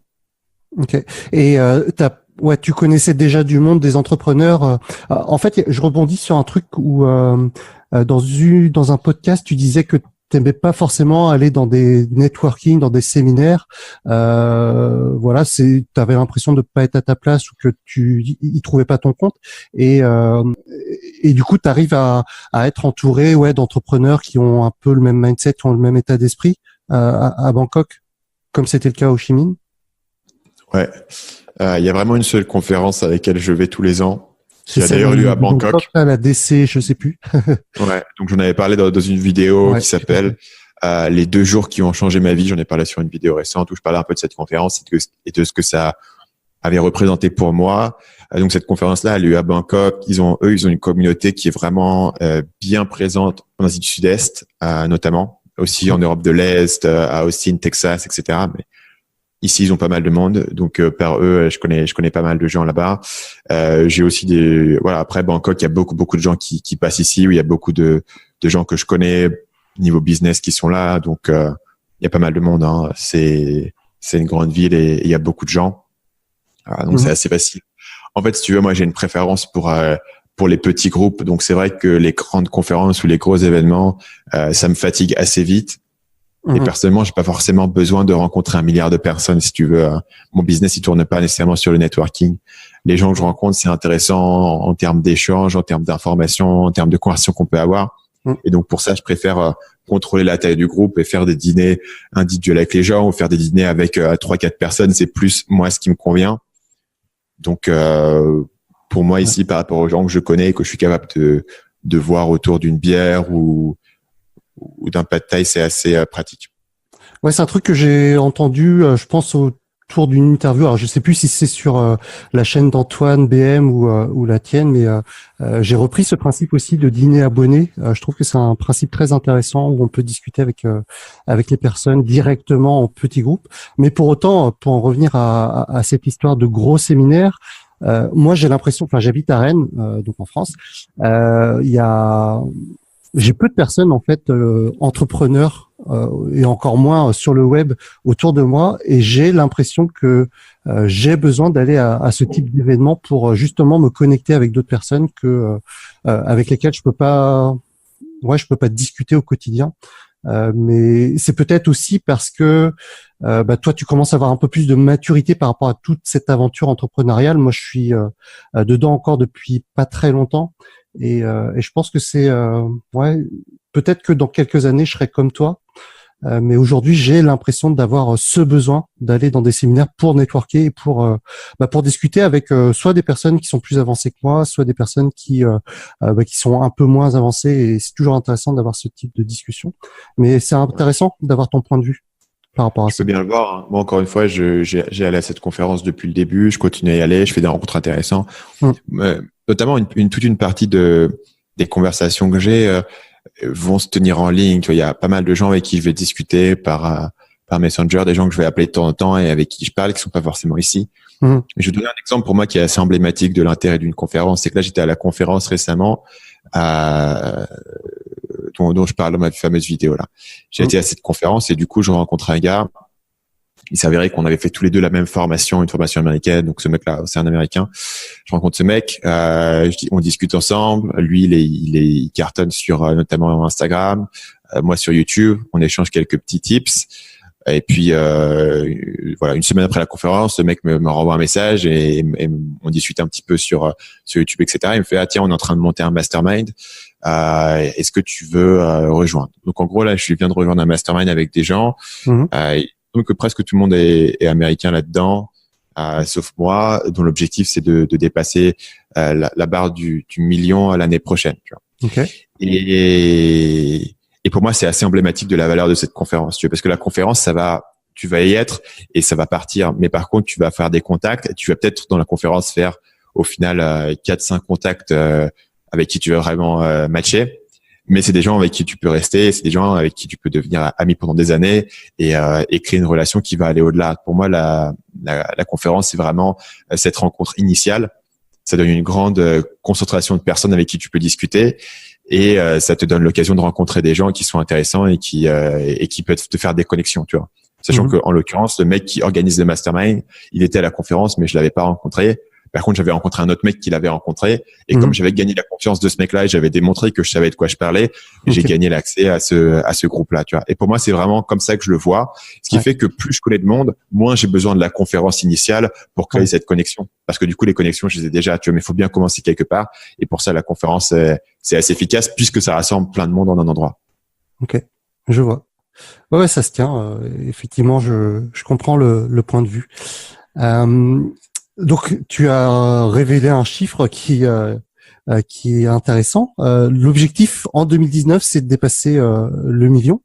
Ok. Et tu connaissais déjà du monde des entrepreneurs. En fait, je rebondis sur un truc où dans un podcast, tu disais que t'aimais pas forcément aller dans des networking, dans des séminaires. T'avais l'impression de pas être à ta place ou que tu y trouvais pas ton compte. Et du coup, t'arrives à être entouré, d'entrepreneurs qui ont un peu le même mindset, qui ont le même état d'esprit à Bangkok, comme c'était le cas au Ho Chi Minh. Ouais. Il y a vraiment une seule conférence à laquelle je vais tous les ans. Qui a d'ailleurs lieu à Bangkok. La DC, je sais plus. Ouais. Donc, j'en avais parlé dans une vidéo qui s'appelle les 2 jours qui ont changé ma vie. J'en ai parlé sur une vidéo récente où je parlais un peu de cette conférence et de ce que ça avait représenté pour moi. Donc, cette conférence-là a lieu à Bangkok. Ils ont une communauté qui est vraiment bien présente en Asie du Sud-Est, notamment. Aussi en Europe de l'Est, à Austin, Texas, etc. Mais ici, ils ont pas mal de monde, donc par eux, je connais pas mal de gens là-bas. J'ai aussi après Bangkok, il y a beaucoup de gens qui passent ici, où il y a beaucoup de gens que je connais niveau business qui sont là, donc il y a pas mal de monde. Hein. C'est une grande ville et il y a beaucoup de gens, donc c'est assez facile. En fait, si tu veux, moi j'ai une préférence pour les petits groupes, donc c'est vrai que les grandes conférences ou les gros événements, ça me fatigue assez vite. Et personnellement, j'ai pas forcément besoin de rencontrer 1 milliard de personnes, si tu veux. Mon business, il tourne pas nécessairement sur le networking. Les gens que je rencontre, c'est intéressant en termes d'échange, en termes d'information, en termes de conversation qu'on peut avoir. Et donc, pour ça, je préfère contrôler la taille du groupe et faire des dîners individuels avec les gens ou faire des dîners avec 3-4 personnes. C'est plus, moi, ce qui me convient. Donc, pour moi, ici, par rapport aux gens que je connais et que je suis capable de voir autour d'une bière ou d'un pad thai, c'est assez pratique. Ouais, c'est un truc que j'ai entendu, je pense autour d'une interview. Alors je sais plus si c'est sur la chaîne d'Antoine BM ou la tienne, mais j'ai repris ce principe aussi de dîner abonné. Je trouve que c'est un principe très intéressant où on peut discuter avec les personnes directement en petits groupes. Mais pour autant, pour en revenir à cette histoire de gros séminaires, moi j'ai l'impression, enfin j'habite à Rennes, donc en France, j'ai peu de personnes en fait entrepreneurs et encore moins sur le web autour de moi, et j'ai l'impression que j'ai besoin d'aller à ce type d'événement pour justement me connecter avec d'autres personnes avec lesquelles je peux pas discuter au quotidien. Mais c'est peut-être aussi parce que toi tu commences à avoir un peu plus de maturité par rapport à toute cette aventure entrepreneuriale. Moi je suis dedans encore depuis pas très longtemps, et je pense que c'est peut-être que dans quelques années je serai comme toi, mais aujourd'hui j'ai l'impression d'avoir ce besoin d'aller dans des séminaires pour networker et pour discuter avec soit des personnes qui sont plus avancées que moi, soit des personnes qui sont un peu moins avancées, et c'est toujours intéressant d'avoir ce type de discussion. Mais c'est intéressant d'avoir ton point de vue par rapport à ça. Je peux bien le voir, hein. Moi, encore une fois, j'ai allé à cette conférence depuis le début. Je continue à y aller. Je fais des rencontres intéressantes. Notamment, toute une partie des conversations que j'ai vont se tenir en ligne. Tu vois, il y a pas mal de gens avec qui je vais discuter par Messenger, des gens que je vais appeler de temps en temps et avec qui je parle, qui sont pas forcément ici. Je vais donner un exemple pour moi qui est assez emblématique de l'intérêt d'une conférence. C'est que là, j'étais à la conférence récemment dont je parle dans ma fameuse vidéo là. J'ai été à cette conférence et du coup, je rencontre un gars. Il s'avérait qu'on avait fait tous les deux la même formation, une formation américaine. Donc ce mec-là, c'est un Américain. Je rencontre ce mec, on discute ensemble. Lui, il cartonne sur notamment Instagram, moi sur YouTube. On échange quelques petits tips. Et puis voilà, une semaine après la conférence, le mec me renvoie un message et on discute un petit peu sur YouTube, etc. Il me fait tiens, on est en train de monter un mastermind. Est-ce que tu veux rejoindre? Donc en gros là, je viens de rejoindre un mastermind avec des gens. Donc presque tout le monde est américain là-dedans, sauf moi, dont l'objectif c'est de dépasser la barre du million à l'année prochaine. Tu vois. Okay. Et pour moi, c'est assez emblématique de la valeur de cette conférence, tu vois, parce que la conférence, tu vas y être et ça va partir. Mais par contre, tu vas faire des contacts et tu vas peut-être dans la conférence faire au final 4-5 contacts avec qui tu vas vraiment matcher. Mais c'est des gens avec qui tu peux rester, c'est des gens avec qui tu peux devenir ami pendant des années et créer une relation qui va aller au-delà. Pour moi, la conférence, c'est vraiment cette rencontre initiale. Ça donne une grande concentration de personnes avec qui tu peux discuter et ça te donne l'occasion de rencontrer des gens qui sont intéressants et qui peuvent te faire des connexions, tu vois. Sachant que en l'occurrence, le mec qui organise le mastermind, il était à la conférence, mais je l'avais pas rencontré. Par contre, j'avais rencontré un autre mec qui l'avait rencontré et comme j'avais gagné la confiance de ce mec-là et j'avais démontré que je savais de quoi je parlais, j'ai gagné l'accès à ce groupe-là, tu vois. Et pour moi, c'est vraiment comme ça que je le vois. Ce qui fait que plus je connais de monde, moins j'ai besoin de la conférence initiale pour créer cette connexion. Parce que du coup, les connexions, je les ai déjà, tu vois, mais il faut bien commencer quelque part. Et pour ça, la conférence, c'est assez efficace puisque ça rassemble plein de monde en un endroit. Ok, je vois. Ouais, ça se tient. Effectivement, je comprends le point de vue. Donc, tu as révélé un chiffre qui est intéressant. L'objectif en 2019, c'est de dépasser le million.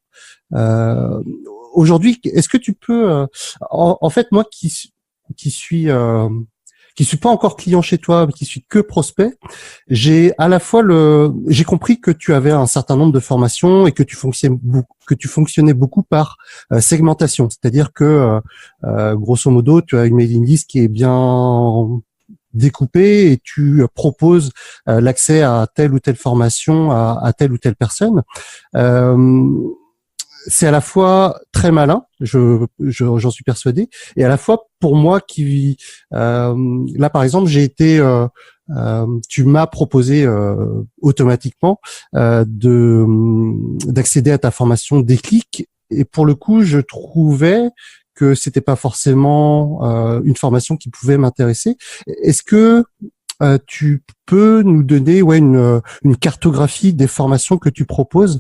Aujourd'hui, est-ce que tu peux, en fait, moi qui suis pas encore client chez toi, mais qui suis que prospect, j'ai compris que tu avais un certain nombre de formations et que tu fonctionnais beaucoup par segmentation, c'est-à-dire que grosso modo, tu as une mailing list qui est bien découpée et tu proposes l'accès à telle ou telle formation à telle ou telle personne. C'est à la fois très malin, j'en suis persuadé, et à la fois pour moi qui là par exemple j'ai été tu m'as proposé automatiquement d'accéder à ta formation Déclic, et pour le coup je trouvais que c'était pas forcément une formation qui pouvait m'intéresser. Est-ce que tu peux nous donner une cartographie des formations que tu proposes?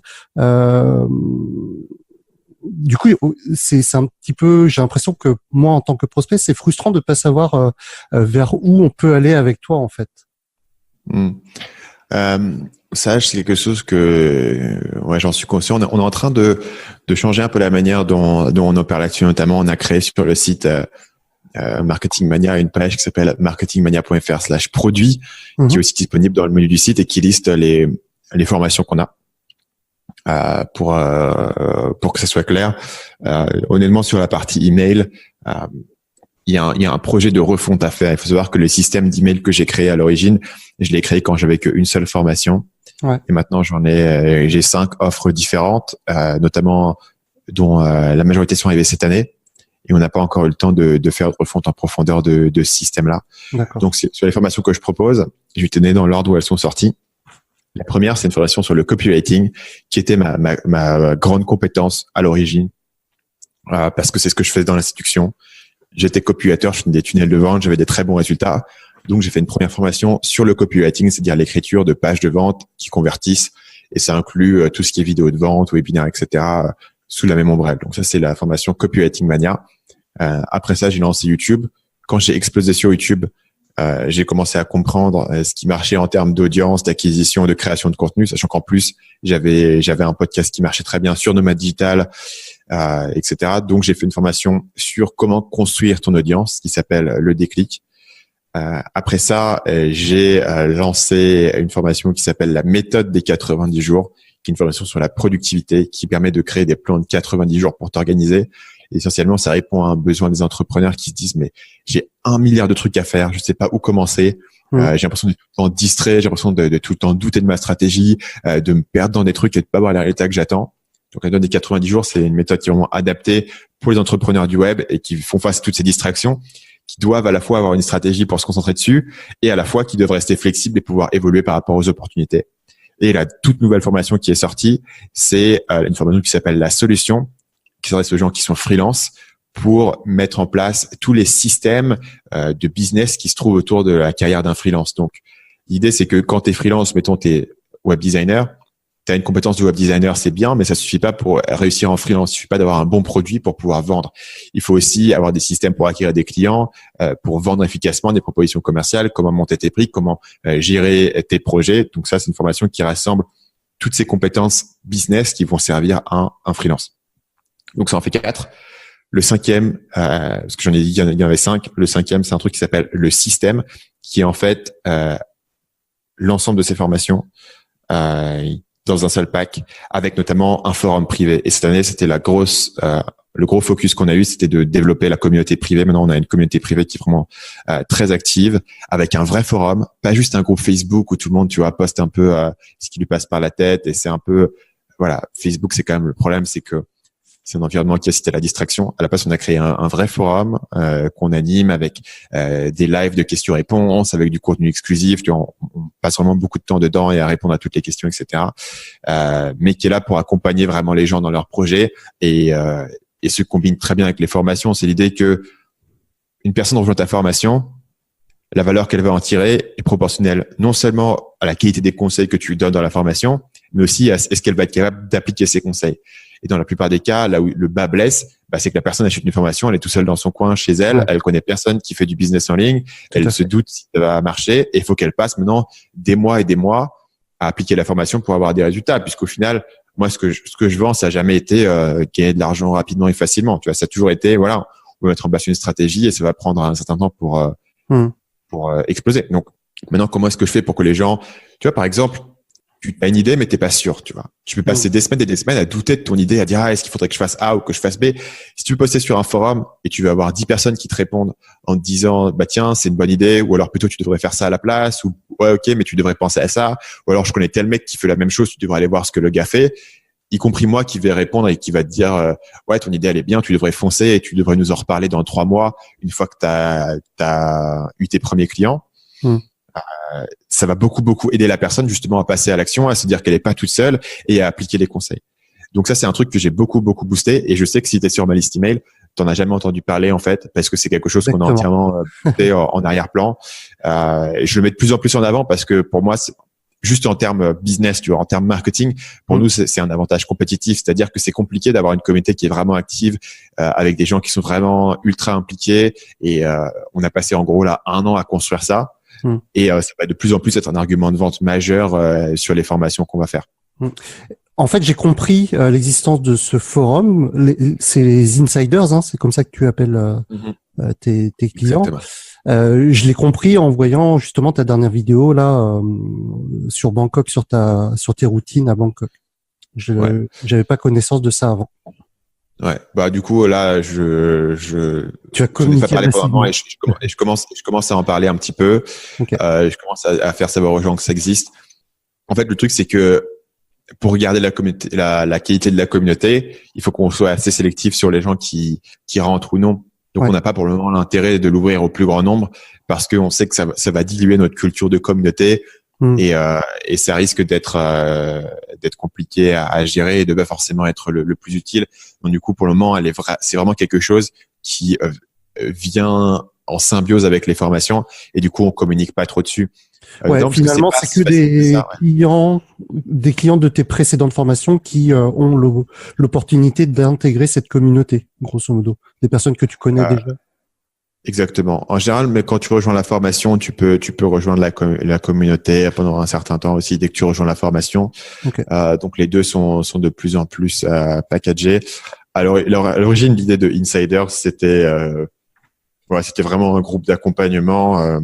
Du coup, c'est un petit peu, j'ai l'impression que moi, en tant que prospect, c'est frustrant de pas savoir vers où on peut aller avec toi, en fait. Ça, c'est quelque chose que, j'en suis conscient. On est en train de changer un peu la manière dont on opère là-dessus. Notamment, on a créé sur le site Marketing Mania a une page qui s'appelle marketingmania.fr/produits, qui est aussi disponible dans le menu du site et qui liste les formations qu'on a. Pour que ça soit clair. Honnêtement, sur la partie email, il y a un projet de refonte à faire. Il faut savoir que le système d'email que j'ai créé à l'origine, je l'ai créé quand j'avais qu'une seule formation. Ouais. Et maintenant, j'ai 5 offres différentes, notamment dont la majorité sont arrivées cette année. Et on n'a pas encore eu le temps de faire une refonte en profondeur de ce système-là. D'accord. Donc, sur les formations que je propose, je vais te donner dans l'ordre où elles sont sorties. La première, c'est une formation sur le copywriting, qui était ma grande compétence à l'origine, parce que c'est ce que je faisais dans la séduction. J'étais copywriter, je faisais des tunnels de vente, j'avais des très bons résultats. Donc, j'ai fait une première formation sur le copywriting, c'est-à-dire l'écriture de pages de vente qui convertissent. Et ça inclut tout ce qui est vidéo de vente, webinaire, etc., sous la même ombrelle. Donc, ça, c'est la formation Copywriting Mania. Après ça, j'ai lancé YouTube. Quand j'ai explosé sur YouTube, j'ai commencé à comprendre ce qui marchait en termes d'audience, d'acquisition, de création de contenu, sachant qu'en plus j'avais un podcast qui marchait très bien sur Nomad Digital, etc. Donc j'ai fait une formation sur comment construire ton audience, qui s'appelle Le Déclic. Après ça, j'ai lancé une formation qui s'appelle la méthode des 90 jours, qui est une formation sur la productivité, qui permet de créer des plans de 90 jours pour t'organiser. Essentiellement, ça répond à un besoin des entrepreneurs qui se disent mais j'ai 1 milliard de trucs à faire, je sais pas où commencer. J'ai l'impression de tout le temps distrait, j'ai l'impression de tout le temps douter de ma stratégie, de me perdre dans des trucs et de pas avoir les résultats que j'attends. Donc la méthode des 90 jours, c'est une méthode qui est vraiment adaptée pour les entrepreneurs du web et qui font face à toutes ces distractions, qui doivent à la fois avoir une stratégie pour se concentrer dessus et à la fois qui doivent rester flexibles et pouvoir évoluer par rapport aux opportunités. Et la toute nouvelle formation qui est sortie, c'est une formation qui s'appelle La Solution, qui s'adresse aux gens qui sont freelance pour mettre en place tous les systèmes de business qui se trouvent autour de la carrière d'un freelance. Donc, l'idée, c'est que quand tu es freelance, mettons, tu es web designer, tu as une compétence de web designer, c'est bien, mais ça suffit pas pour réussir en freelance. Il suffit pas d'avoir un bon produit pour pouvoir vendre. Il faut aussi avoir des systèmes pour acquérir des clients, pour vendre efficacement des propositions commerciales, comment monter tes prix, comment gérer tes projets. Donc ça, c'est une formation qui rassemble toutes ces compétences business qui vont servir à un freelance. Donc ça en fait 4. Le 5e, parce que j'en ai dit il y en avait 5. Le 5e, c'est un truc qui s'appelle le système, qui est en fait l'ensemble de ces formations dans un seul pack, avec notamment un forum privé. Et cette année, c'était le gros focus qu'on a eu, c'était de développer la communauté privée. Maintenant, on a une communauté privée qui est vraiment très active, avec un vrai forum, pas juste un groupe Facebook où tout le monde, tu vois, poste un peu ce qui lui passe par la tête. Et c'est un peu, voilà, Facebook, c'est quand même le problème, c'est que c'est un environnement qui incite à la distraction. À la place, on a créé un vrai forum qu'on anime avec des lives de questions-réponses, avec du contenu exclusif. Tu vois, on passe vraiment beaucoup de temps dedans et à répondre à toutes les questions, etc. Mais qui est là pour accompagner vraiment les gens dans leurs projets et se combine très bien avec les formations. C'est l'idée que une personne rejoint ta formation, la valeur qu'elle va en tirer est proportionnelle non seulement à la qualité des conseils que tu lui donnes dans la formation, mais aussi à est-ce qu'elle va être capable d'appliquer ces conseils. Et dans la plupart des cas, là où le bas blesse, c'est que la personne achète une formation, elle est tout seule dans son coin chez elle, elle connaît personne qui fait du business en ligne, elle se doute si ça va marcher et il faut qu'elle passe maintenant des mois et des mois à appliquer la formation pour avoir des résultats. Puisqu'au final, moi, ce que je vends, ça n'a jamais été gagner de l'argent rapidement et facilement. Tu vois, ça a toujours été, voilà, on va mettre en place une stratégie et ça va prendre un certain temps pour exploser. Donc maintenant, comment est-ce que je fais pour que les gens, tu vois, par exemple, tu as une idée, mais t'es pas sûr, tu vois. Tu peux passer des semaines et des semaines à douter de ton idée, à dire, est-ce qu'il faudrait que je fasse A ou que je fasse B? Si tu veux poster sur un forum et tu vas avoir 10 personnes qui te répondent en te disant, tiens, c'est une bonne idée, ou alors plutôt tu devrais faire ça à la place, ou ouais, ok, mais tu devrais penser à ça, ou alors je connais tel mec qui fait la même chose, tu devrais aller voir ce que le gars fait, y compris moi qui vais répondre et qui va te dire, ouais, ton idée elle est bien, tu devrais foncer et tu devrais nous en reparler dans 3 mois, une fois que t'as eu tes premiers clients. Ça va beaucoup aider la personne justement à passer à l'action, à se dire qu'elle est pas toute seule et à appliquer les conseils. Donc ça, c'est un truc que j'ai beaucoup boosté et je sais que si tu es sur ma liste email, t'en as jamais entendu parler en fait, parce que c'est quelque chose qu'on a entièrement boosté en arrière-plan. Je le mets de plus en plus en avant parce que pour moi, c'est juste en termes business, tu vois, en termes marketing, pour nous, c'est un avantage compétitif. C'est-à-dire que c'est compliqué d'avoir une communauté qui est vraiment active, avec des gens qui sont vraiment ultra impliqués et on a passé en gros là 1 an à construire ça. Et ça va de plus en plus être un argument de vente majeur sur les formations qu'on va faire. En fait, j'ai compris l'existence de ce forum. C'est les insiders, hein, c'est comme ça que tu appelles tes clients. Exactement. Je l'ai compris en voyant justement ta dernière vidéo là sur Bangkok, sur tes routines à Bangkok. J'avais pas connaissance de ça avant. Ouais, bah du coup là tu as j'en ai pas communiqué parlé pendant et massivement. je commence à en parler un petit peu. Ok. Je commence à faire savoir aux gens que ça existe. En fait, le truc c'est que pour regarder la communauté, la qualité de la communauté, il faut qu'on soit assez sélectif sur les gens qui rentrent ou non. Donc Ouais. on n'a pas pour le moment l'intérêt de l'ouvrir au plus grand nombre parce qu'on sait que ça va diluer notre culture de communauté. Et ça risque d'être compliqué à gérer et de pas forcément être le plus utile. Donc du coup, pour le moment, c'est vraiment quelque chose qui vient en symbiose avec les formations et du coup, on communique pas trop dessus. Ouais, Donc, finalement, parce c'est que que c'est pas si facile que ça, des clients de tes précédentes formations qui ont l'opportunité d'intégrer cette communauté, grosso modo, des personnes que tu connais ouais. déjà. Exactement. En général, mais quand tu rejoins la formation, tu peux rejoindre la communauté pendant un certain temps aussi dès que tu rejoins la formation. Ok. Donc les deux sont de plus en plus packagés. Alors à l'origine, l'idée de Insider, c'était vraiment un groupe d'accompagnement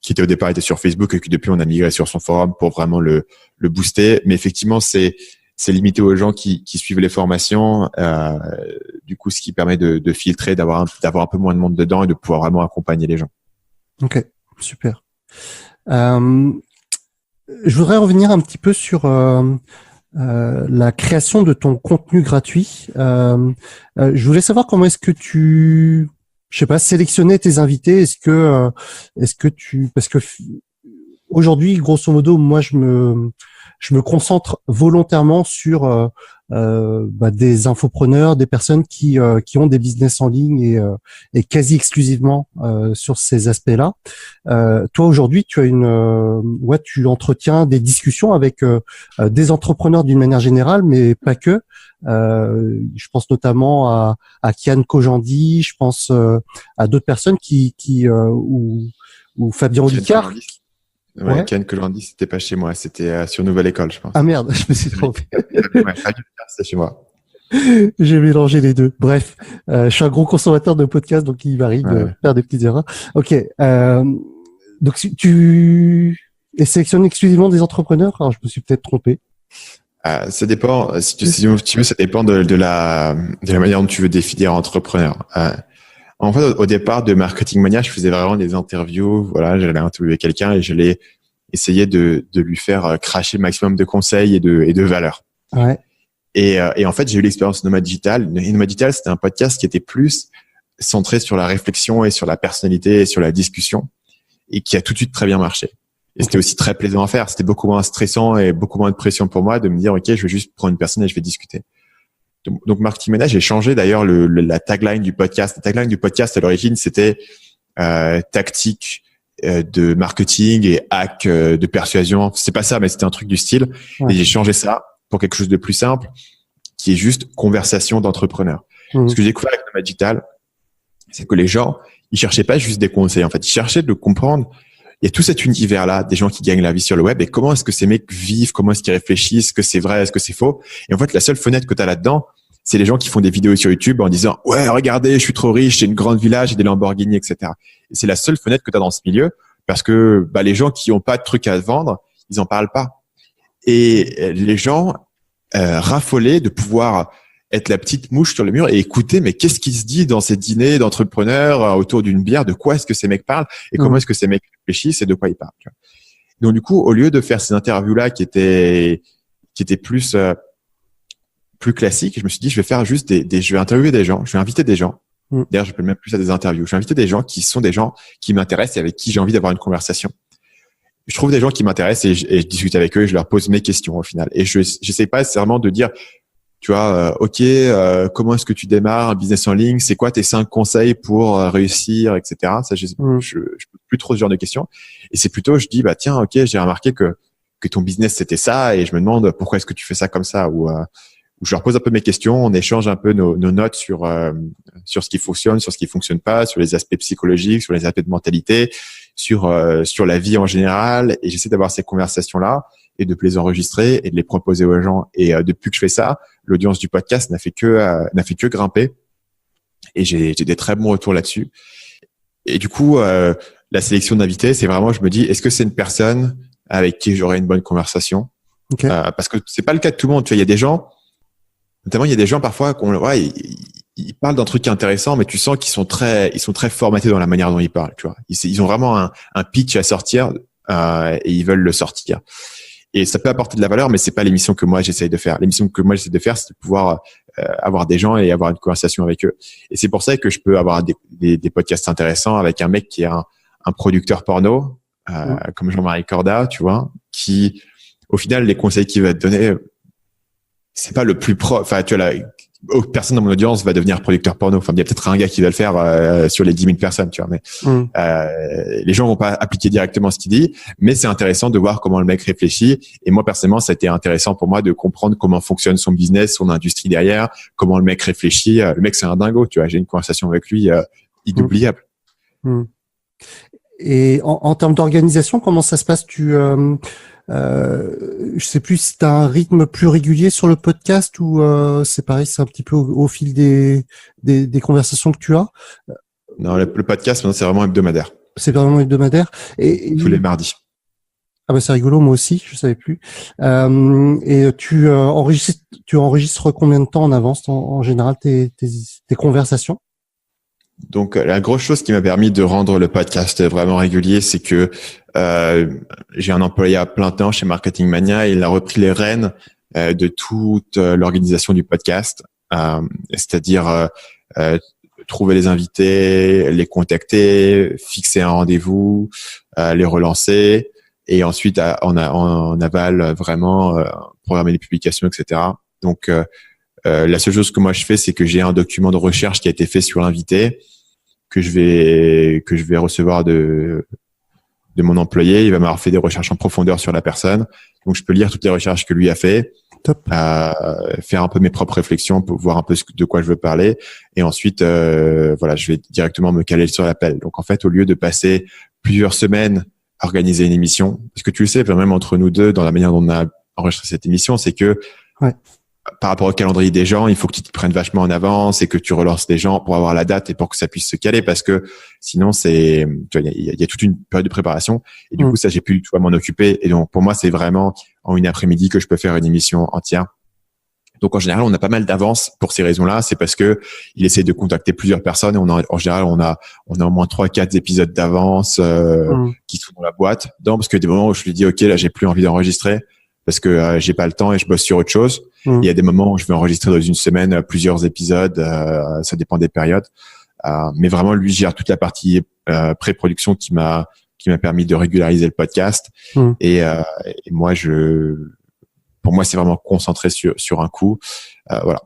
qui était au départ était sur Facebook et qui depuis on a migré sur son forum pour vraiment le booster. Mais effectivement, c'est limité aux gens qui suivent les formations. Du coup, ce qui permet de filtrer, d'avoir un peu moins de monde dedans et de pouvoir vraiment accompagner les gens. Ok, super. Je voudrais revenir un petit peu sur la création de ton contenu gratuit. Je voulais savoir comment est-ce que tu, je sais pas, sélectionnais tes invités. Est-ce que parce que aujourd'hui, grosso modo, moi, je me concentre volontairement sur des infopreneurs, des personnes qui ont des business en ligne et quasi exclusivement sur ces aspects-là. Toi aujourd'hui, tu as tu entretiens des discussions avec des entrepreneurs d'une manière générale, mais pas que. Je pense notamment à Kian Kojandi, je pense à d'autres personnes ou Fabien Olicard. Ouais, Ken Kojandi, c'était pas chez moi, c'était sur Nouvelle École, je pense. Ah merde, je me suis trompé. Ouais, c'était chez moi. J'ai mélangé les deux. Bref, je suis un gros consommateur de podcasts, donc il m'arrive de faire des petites erreurs. Ok. Donc tu es sélectionné exclusivement des entrepreneurs. Alors je me suis peut-être trompé. Ça dépend. Si tu veux, ça dépend de la manière dont tu veux définir entrepreneur. En fait, au départ de Marketing Mania, je faisais vraiment des interviews. Voilà, j'allais interviewer quelqu'un et j'allais essayer de lui faire cracher le maximum de conseils et de valeurs. Ouais. Et en fait, j'ai eu l'expérience Nomad Digital. Nomad Digital, c'était un podcast qui était plus centré sur la réflexion et sur la personnalité et sur la discussion et qui a tout de suite très bien marché. Et c'était aussi très plaisant à faire. C'était beaucoup moins stressant et beaucoup moins de pression pour moi de me dire, OK, je vais juste prendre une personne et je vais discuter. Donc Marketing Mania, j'ai changé d'ailleurs la tagline du podcast. La tagline du podcast à l'origine, c'était tactique de marketing et hack de persuasion. C'est pas ça, mais c'était un truc du style. Ouais. Et j'ai changé ça pour quelque chose de plus simple, qui est juste conversation d'entrepreneurs. Ce que j'ai découvert avec Nomad Digital, c'est que les gens, ils cherchaient pas juste des conseils. En fait, ils cherchaient de comprendre. Il y a tout cet univers-là, des gens qui gagnent la vie sur le web, et comment est-ce que ces mecs vivent, comment est-ce qu'ils réfléchissent, est-ce que c'est vrai, est-ce que c'est faux. Et en fait, la seule fenêtre que tu as là-dedans, c'est les gens qui font des vidéos sur YouTube en disant « Ouais, regardez, je suis trop riche, j'ai une grande villa, j'ai des Lamborghini, etc. » Et c'est la seule fenêtre que tu as dans ce milieu, parce que les gens qui ont pas de trucs à vendre, ils en parlent pas. Et les gens raffolaient de pouvoir être la petite mouche sur le mur et écouter, mais qu'est-ce qui se dit dans ces dîners d'entrepreneurs autour d'une bière, de quoi est-ce que ces mecs parlent et comment est-ce que ces mecs réfléchissent et de quoi ils parlent. Tu vois. Donc du coup, au lieu de faire ces interviews-là qui étaient plus classiques, je me suis dit, je vais faire juste je vais interviewer des gens, je vais inviter des gens. D'ailleurs, je peux même plus à des interviews. Je vais inviter des gens qui sont des gens qui m'intéressent et avec qui j'ai envie d'avoir une conversation. Je trouve des gens qui m'intéressent et je discute avec eux et je leur pose mes questions au final. Et j'essaie pas nécessairement de dire, tu vois, comment est-ce que tu démarres un business en ligne? C'est quoi tes 5 conseils pour réussir, etc. Ça, je pose plus trop ce genre de questions. Et c'est plutôt, je dis, tiens, ok, j'ai remarqué que ton business c'était ça, et je me demande pourquoi est-ce que tu fais ça comme ça, ou je leur pose un peu mes questions, on échange un peu nos notes sur ce qui fonctionne, sur ce qui fonctionne pas, sur les aspects psychologiques, sur les aspects de mentalité, sur la vie en général, et j'essaie d'avoir ces conversations-là et de les enregistrer et de les proposer aux gens. Et depuis que je fais ça, l'audience du podcast n'a fait que grimper, et j'ai des très bons retours là-dessus. et du coup, la sélection d'invités, c'est vraiment, je me dis, est-ce que c'est une personne avec qui j'aurai une bonne conversation? Okay. Parce que c'est pas le cas de tout le monde. Tu vois, il y a des gens, notamment il y a des gens parfois ils parlent d'un truc intéressant, mais tu sens qu'ils sont très formatés dans la manière dont ils parlent. Tu vois, ils ont vraiment un pitch à sortir et ils veulent le sortir. Et ça peut apporter de la valeur, mais c'est pas l'émission que moi j'essaye de faire. L'émission que moi j'essaie de faire, c'est de pouvoir avoir des gens et avoir une conversation avec eux. Et c'est pour ça que je peux avoir des podcasts intéressants avec un mec qui est un producteur porno, comme Jean-Marie Corda, tu vois, qui, au final, les conseils qu'il va te donner, c'est pas le plus enfin, tu vois, personne dans mon audience va devenir producteur porno. Enfin, il y a peut-être un gars qui va le faire sur les 10 000 personnes, tu vois. Mais les gens vont pas appliquer directement ce qu'il dit, mais c'est intéressant de voir comment le mec réfléchit. Et moi, personnellement, ça a été intéressant pour moi de comprendre comment fonctionne son business, son industrie derrière, comment le mec réfléchit. Le mec, c'est un dingo, tu vois. J'ai une conversation avec lui inoubliable. Et en termes d'organisation, comment ça se passe? Je sais plus si tu as un rythme plus régulier sur le podcast ou c'est pareil, c'est un petit peu au fil des conversations que tu as. Non, le podcast, maintenant, c'est vraiment hebdomadaire. C'est vraiment hebdomadaire. Et tous les mardis. Ah bah c'est rigolo, moi aussi, je savais plus. Et tu enregistres combien de temps en avance en général tes conversations? Donc, la grosse chose qui m'a permis de rendre le podcast vraiment régulier, c'est que j'ai un employé à plein temps chez Marketing Mania et il a repris les rênes de toute l'organisation du podcast, c'est-à-dire trouver les invités, les contacter, fixer un rendez-vous, les relancer et ensuite en aval vraiment programmer les publications, etc. Donc, la seule chose que moi je fais, c'est que j'ai un document de recherche qui a été fait sur l'invité que je vais recevoir de mon employé. Il va m'avoir fait des recherches en profondeur sur la personne. Donc, je peux lire toutes les recherches que lui a fait, faire un peu mes propres réflexions pour voir un peu de quoi je veux parler. Et ensuite, voilà, je vais directement me caler sur l'appel. Donc, en fait, au lieu de passer plusieurs semaines à organiser une émission, parce que tu le sais, même entre nous deux, dans la manière dont on a enregistré cette émission, c'est que par rapport au calendrier des gens, il faut que tu te prennes vachement en avance et que tu relances des gens pour avoir la date et pour que ça puisse se caler parce que sinon il y a toute une période de préparation et du coup ça j'ai pu du tout à m'en occuper et donc pour moi c'est vraiment en une après-midi que je peux faire une émission entière. Donc en général on a pas mal d'avance pour ces raisons-là, c'est parce que il essaie de contacter plusieurs personnes et en général on a au moins 3-4 épisodes d'avance qui sont dans la boîte. Non, parce que des moments où je lui dis OK là j'ai plus envie d'enregistrer parce que j'ai pas le temps et je bosse sur autre chose. Il y a des moments où je vais enregistrer dans une semaine plusieurs épisodes, ça dépend des périodes. Mais vraiment, lui gère toute la partie pré-production qui m'a permis de régulariser le podcast. Et moi, pour moi, c'est vraiment concentré sur un coup. Voilà,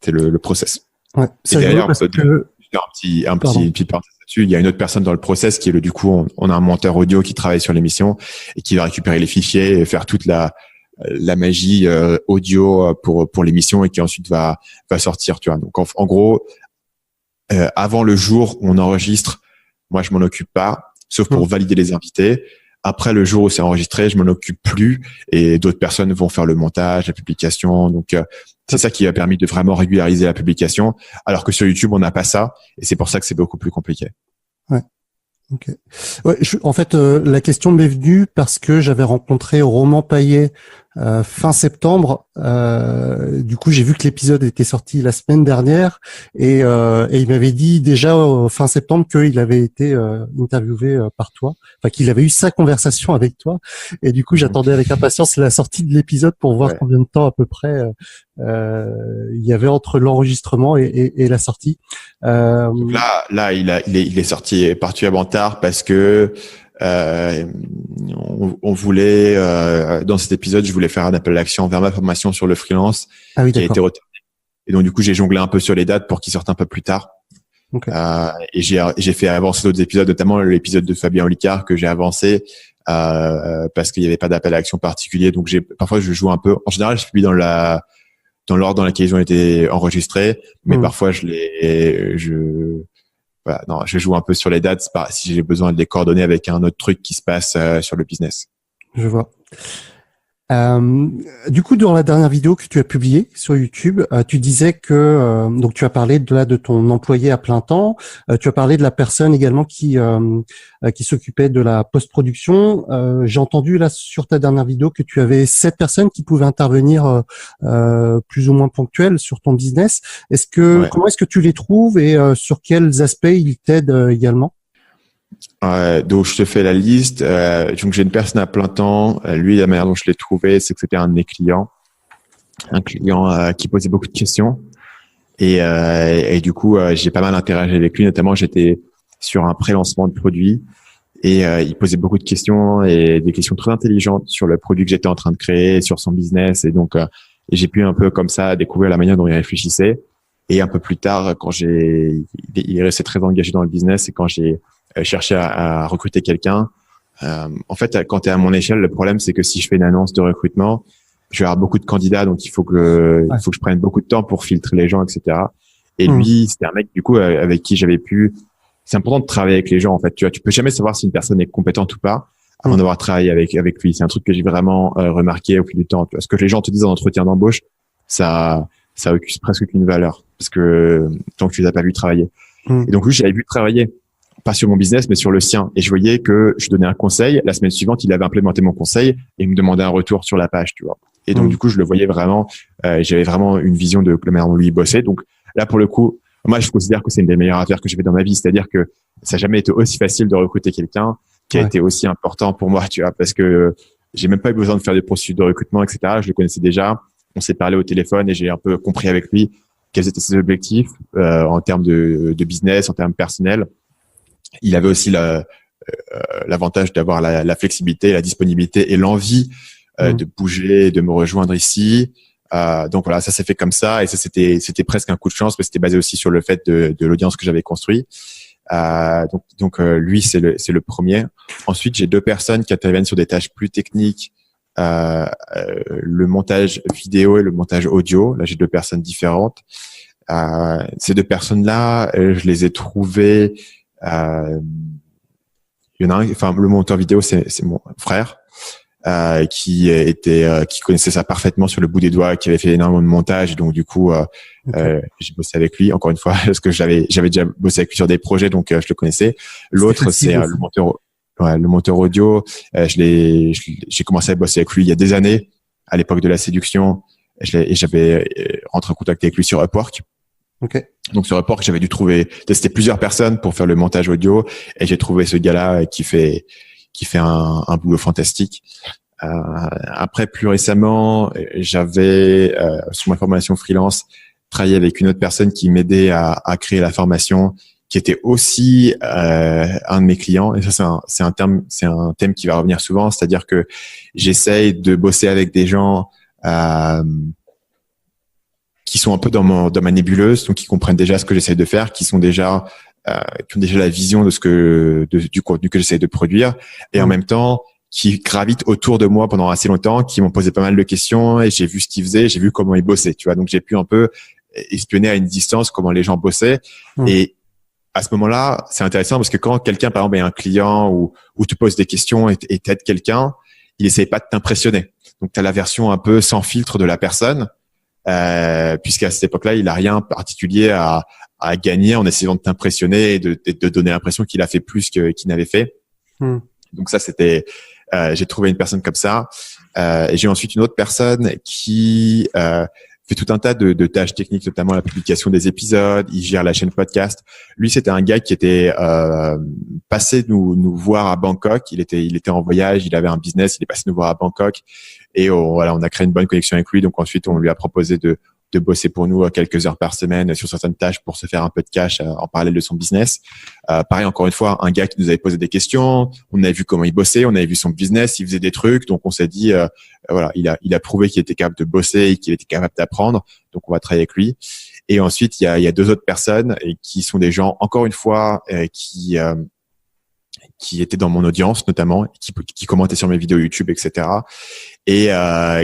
c'est le process. Ouais, et derrière, un petit parenthèse là-dessus. Il y a une autre personne dans le process qui est du coup, on a un monteur audio qui travaille sur l'émission et qui va récupérer les fichiers et faire toute la magie audio pour l'émission et qui ensuite va sortir, tu vois. Donc en gros, avant le jour où on enregistre, moi je m'en occupe pas, sauf pour valider les invités. Après le jour où c'est enregistré, je m'en occupe plus et d'autres personnes vont faire le montage, la publication. Donc c'est ça qui a permis de vraiment régulariser la publication, alors que sur YouTube on n'a pas ça et c'est pour ça que c'est beaucoup plus compliqué. Ouais. Ok. Ouais, en fait, la question m'est venue parce que j'avais rencontré Roman Payet fin septembre. Du coup, j'ai vu que l'épisode était sorti la semaine dernière et il m'avait dit déjà fin septembre qu'il avait été interviewé par toi, enfin qu'il avait eu sa conversation avec toi. Et du coup, j'attendais avec impatience la sortie de l'épisode pour voir combien de temps à peu près il y avait entre l'enregistrement et la sortie. Donc là, il est sorti particulièrement tard parce que on voulait dans cet épisode, je voulais faire un appel à l'action vers ma formation sur le freelance qui a été retardé. Et donc du coup, j'ai jonglé un peu sur les dates pour qu'il sorte un peu plus tard. Okay. Et j'ai fait avancer d'autres épisodes, notamment l'épisode de Fabien Olicard que j'ai avancé parce qu'il n'y avait pas d'appel à l'action particulier. Donc parfois je joue un peu. En général, je publie dans l'ordre dans lequel ils ont été enregistrés, mais parfois je joue un peu sur les dates si j'ai besoin de les coordonner avec un autre truc qui se passe sur le business. Je vois. Du coup, dans la dernière vidéo que tu as publiée sur YouTube, tu disais que donc tu as parlé de ton employé à plein temps. Tu as parlé de la personne également qui s'occupait de la post-production. J'ai entendu là sur ta dernière vidéo que tu avais 7 personnes qui pouvaient intervenir plus ou moins ponctuelles sur ton business. Comment est-ce que tu les trouves et sur quels aspects ils t'aident également? Donc je te fais la liste. Donc j'ai une personne à plein temps. Lui, la manière dont je l'ai trouvé, c'est que c'était un de mes clients, un client qui posait beaucoup de questions. Et du coup, j'ai pas mal interagi avec lui. Notamment, j'étais sur un pré-lancement de produit et il posait beaucoup de questions et des questions très intelligentes sur le produit que j'étais en train de créer, sur son business. Et donc, j'ai pu un peu comme ça découvrir la manière dont il réfléchissait. Et un peu plus tard, il restait très engagé dans le business et quand j'ai cherché à recruter quelqu'un, en fait, quand tu es à mon échelle, le problème, c'est que si je fais une annonce de recrutement, je vais avoir beaucoup de candidats, donc il faut que je prenne beaucoup de temps pour filtrer les gens, etc. Et lui, c'était un mec, du coup, avec qui c'est important de travailler avec les gens, en fait. Tu peux jamais savoir si une personne est compétente ou pas avant d'avoir travaillé avec lui. C'est un truc que j'ai vraiment remarqué au fil du temps. Tu vois, ce que les gens te disent en entretien d'embauche, ça occupe presque aucune valeur parce que tant que tu les as pas vu travailler. Et donc, lui, j'avais vu travailler, pas sur mon business, mais sur le sien. Et je voyais que je donnais un conseil. La semaine suivante, il avait implémenté mon conseil et il me demandait un retour sur la page, tu vois. Et donc, du coup, je le voyais vraiment, j'avais vraiment une vision de la manière dont lui bossait. Donc là, pour le coup, moi, je considère que c'est une des meilleures affaires que j'ai fait dans ma vie. C'est-à-dire que ça n'a jamais été aussi facile de recruter quelqu'un qui a été aussi important pour moi, tu vois, parce que j'ai même pas eu besoin de faire des processus de recrutement, etc. Je le connaissais déjà. On s'est parlé au téléphone et j'ai un peu compris avec lui quels étaient ses objectifs en termes de business, en termes personnels. Il avait aussi l'avantage d'avoir la flexibilité, la disponibilité et l'envie de bouger, de me rejoindre ici. Donc voilà, ça s'est fait comme ça et ça c'était presque un coup de chance, mais c'était basé aussi sur le fait de l'audience que j'avais construit. Donc lui c'est le premier. Ensuite j'ai 2 personnes qui interviennent sur des tâches plus techniques, le montage vidéo et le montage audio. Là j'ai 2 personnes différentes. Ces 2 personnes-là, je les ai trouvées. Il y en a un, enfin le monteur vidéo c'est mon frère. Qui connaissait ça parfaitement sur le bout des doigts, qui avait fait énormément de montage. Donc du coup, j'ai bossé avec lui encore une fois parce que j'avais déjà bossé avec lui sur des projets, donc je le connaissais. L'autre, c'est le monteur audio. J'ai commencé à bosser avec lui il y a des années, à l'époque de la séduction. Et j'avais rentré en contact avec lui sur Upwork. Donc sur Upwork, j'avais dû tester plusieurs personnes pour faire le montage audio, et j'ai trouvé ce gars-là qui fait un boulot fantastique. Après, plus récemment, j'avais sur ma formation freelance travaillé avec une autre personne qui m'aidait à créer la formation, qui était aussi un de mes clients. Et ça, c'est un thème qui va revenir souvent, c'est-à-dire que j'essaye de bosser avec des gens qui sont un peu dans ma nébuleuse, donc qui comprennent déjà ce que j'essaie de faire, qui ont déjà la vision du contenu que j'essaie de produire, et en même temps qui gravitent autour de moi pendant assez longtemps, qui m'ont posé pas mal de questions, et j'ai vu ce qu'ils faisaient, j'ai vu comment ils bossaient, tu vois. Donc j'ai pu un peu espionner à une distance comment les gens bossaient. Et à ce moment-là, c'est intéressant parce que quand quelqu'un, par exemple, est un client ou te pose des questions et t'aide quelqu'un, il essaye pas de t'impressionner. Donc tu as la version un peu sans filtre de la personne, puisqu'à cette époque-là, il a rien particulier à gagner en essayant de t'impressionner et de donner l'impression qu'il a fait plus qu'il n'avait fait. Donc ça, j'ai trouvé une personne comme ça. Et j'ai ensuite une autre personne qui fait tout un tas de tâches techniques, notamment la publication des épisodes. Il gère la chaîne podcast. Lui, c'était un gars qui était passé nous voir à Bangkok. Il était en voyage, il avait un business, il est passé nous voir à Bangkok. Et on a créé une bonne connexion avec lui. Donc ensuite, on lui a proposé de bosser pour nous quelques heures par semaine sur certaines tâches pour se faire un peu de cash en parallèle de son business. Pareil, encore une fois, un gars qui nous avait posé des questions, on avait vu comment il bossait, on avait vu son business, il faisait des trucs, donc on s'est dit, voilà, il a prouvé qu'il était capable de bosser et qu'il était capable d'apprendre, donc on va travailler avec lui. Et ensuite, il y a 2 autres personnes qui sont des gens, encore une fois, qui étaient dans mon audience notamment, qui commentaient sur mes vidéos YouTube, etc. Et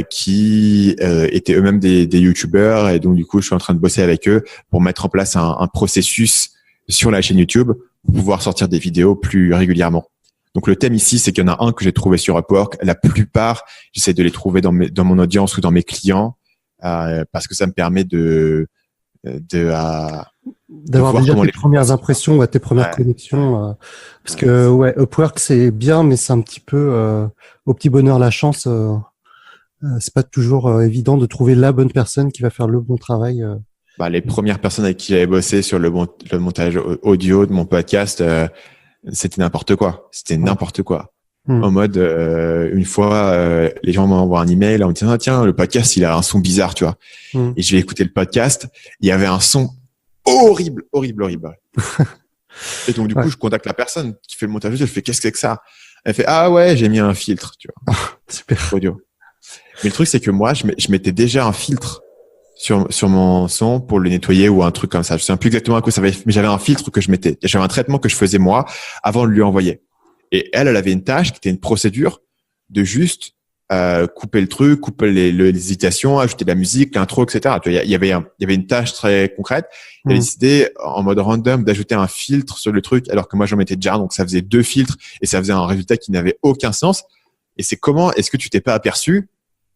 qui étaient eux-mêmes des YouTubeurs, et donc du coup je suis en train de bosser avec eux pour mettre en place un processus sur la chaîne YouTube pour pouvoir sortir des vidéos plus régulièrement. Donc le thème ici, c'est qu'il y en a un que j'ai trouvé sur Upwork. La plupart, j'essaie de les trouver dans mon audience ou dans mes clients parce que ça me permet d'avoir déjà tes premières impressions, tes premières connexions. Parce que Upwork c'est bien, mais c'est un petit peu au petit bonheur la chance. C'est pas toujours évident de trouver la bonne personne qui va faire le bon travail. Les premières personnes avec qui j'avais bossé sur le montage audio de mon podcast, c'était n'importe quoi. C'était n'importe quoi. En mode, une fois, les gens m'envoient un email en me disant, tiens, le podcast, il a un son bizarre, tu vois. Et je vais écouter le podcast. Il y avait un son horrible. Et donc, du coup, je contacte la personne qui fait le montage audio. Je fais, qu'est-ce que c'est que ça? Elle fait, ah ouais, j'ai mis un filtre, tu vois. Super. Audio. Mais le truc, c'est que moi, je mettais déjà un filtre sur mon son pour le nettoyer ou un truc comme ça. Je sais plus exactement à quoi ça va, mais j'avais un filtre que je mettais. J'avais un traitement que je faisais moi avant de lui envoyer. Et elle avait une tâche qui était une procédure de juste couper le truc, couper les hésitations, ajouter de la musique, l'intro, etc. Il y avait une tâche très concrète. Elle a décidé en mode random d'ajouter un filtre sur le truc, alors que moi j'en mettais déjà. Donc ça faisait 2 filtres et ça faisait un résultat qui n'avait aucun sens. Et c'est comment est-ce que tu t'es pas aperçu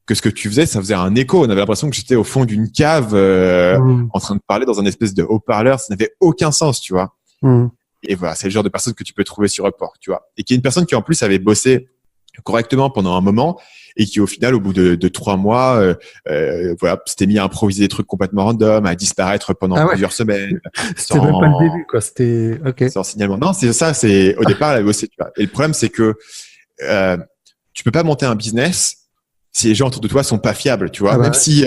que ce que tu faisais, ça faisait un écho. On avait l'impression que j'étais au fond d'une cave en train de parler dans un espèce de haut-parleur. Ça n'avait aucun sens, tu vois. Et voilà, c'est le genre de personne que tu peux trouver sur Upwork, tu vois. Et qui est une personne qui en plus avait bossé correctement pendant un moment et qui au final, au bout de 3 mois, s'était mis à improviser des trucs complètement random, à disparaître pendant plusieurs semaines. C'était même pas le début, quoi. C'était ok. Sans signalement. Non, c'est ça. C'est au départ, elle avait bossé, tu vois. Et le problème, c'est que tu peux pas monter un business si les gens autour de toi sont pas fiables, tu vois. Même si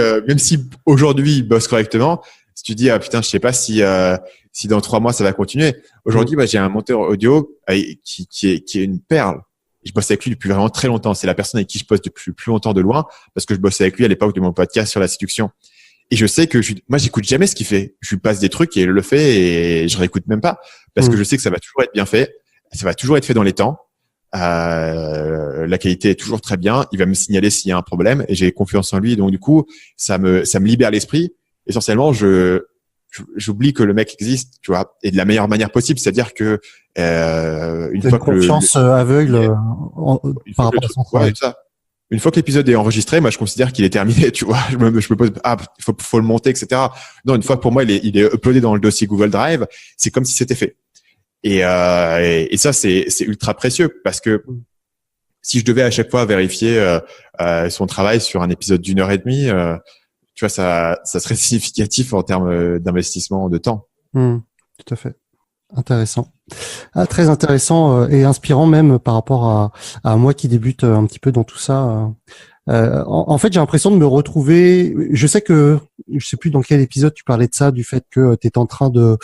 aujourd'hui ils bossent correctement, si tu dis putain, je sais pas si dans 3 mois ça va continuer. Aujourd'hui, j'ai un monteur audio qui est une perle. Je bosse avec lui depuis vraiment très longtemps. C'est la personne avec qui je bosse depuis plus longtemps de loin parce que je bossais avec lui à l'époque de mon podcast sur la séduction. Et je sais que moi, j'écoute jamais ce qu'il fait. Je lui passe des trucs et il le fait et je réécoute même pas parce que je sais que ça va toujours être bien fait. Ça va toujours être fait dans les temps. La qualité est toujours très bien. Il va me signaler s'il y a un problème et j'ai confiance en lui. Donc, du coup, ça me libère l'esprit. Essentiellement, j'oublie que le mec existe, tu vois, et de la meilleure manière possible. C'est-à-dire que, une fois que confiance aveugle par rapport à son travail. Une fois que l'épisode est enregistré, moi, je considère qu'il est terminé, tu vois. Je me pose, faut le monter, etc. Non, une fois que pour moi, il est uploadé dans le dossier Google Drive, c'est comme si c'était fait. Et ça, c'est ultra précieux parce que si je devais à chaque fois vérifier son travail sur un épisode d'1h30, tu vois, ça serait significatif en termes d'investissement de temps. Tout à fait. Intéressant. Très intéressant et inspirant même par rapport à moi qui débute un petit peu dans tout ça. En fait, j'ai l'impression de me retrouver. Je sais plus dans quel épisode tu parlais de ça, du fait que tu étais en train de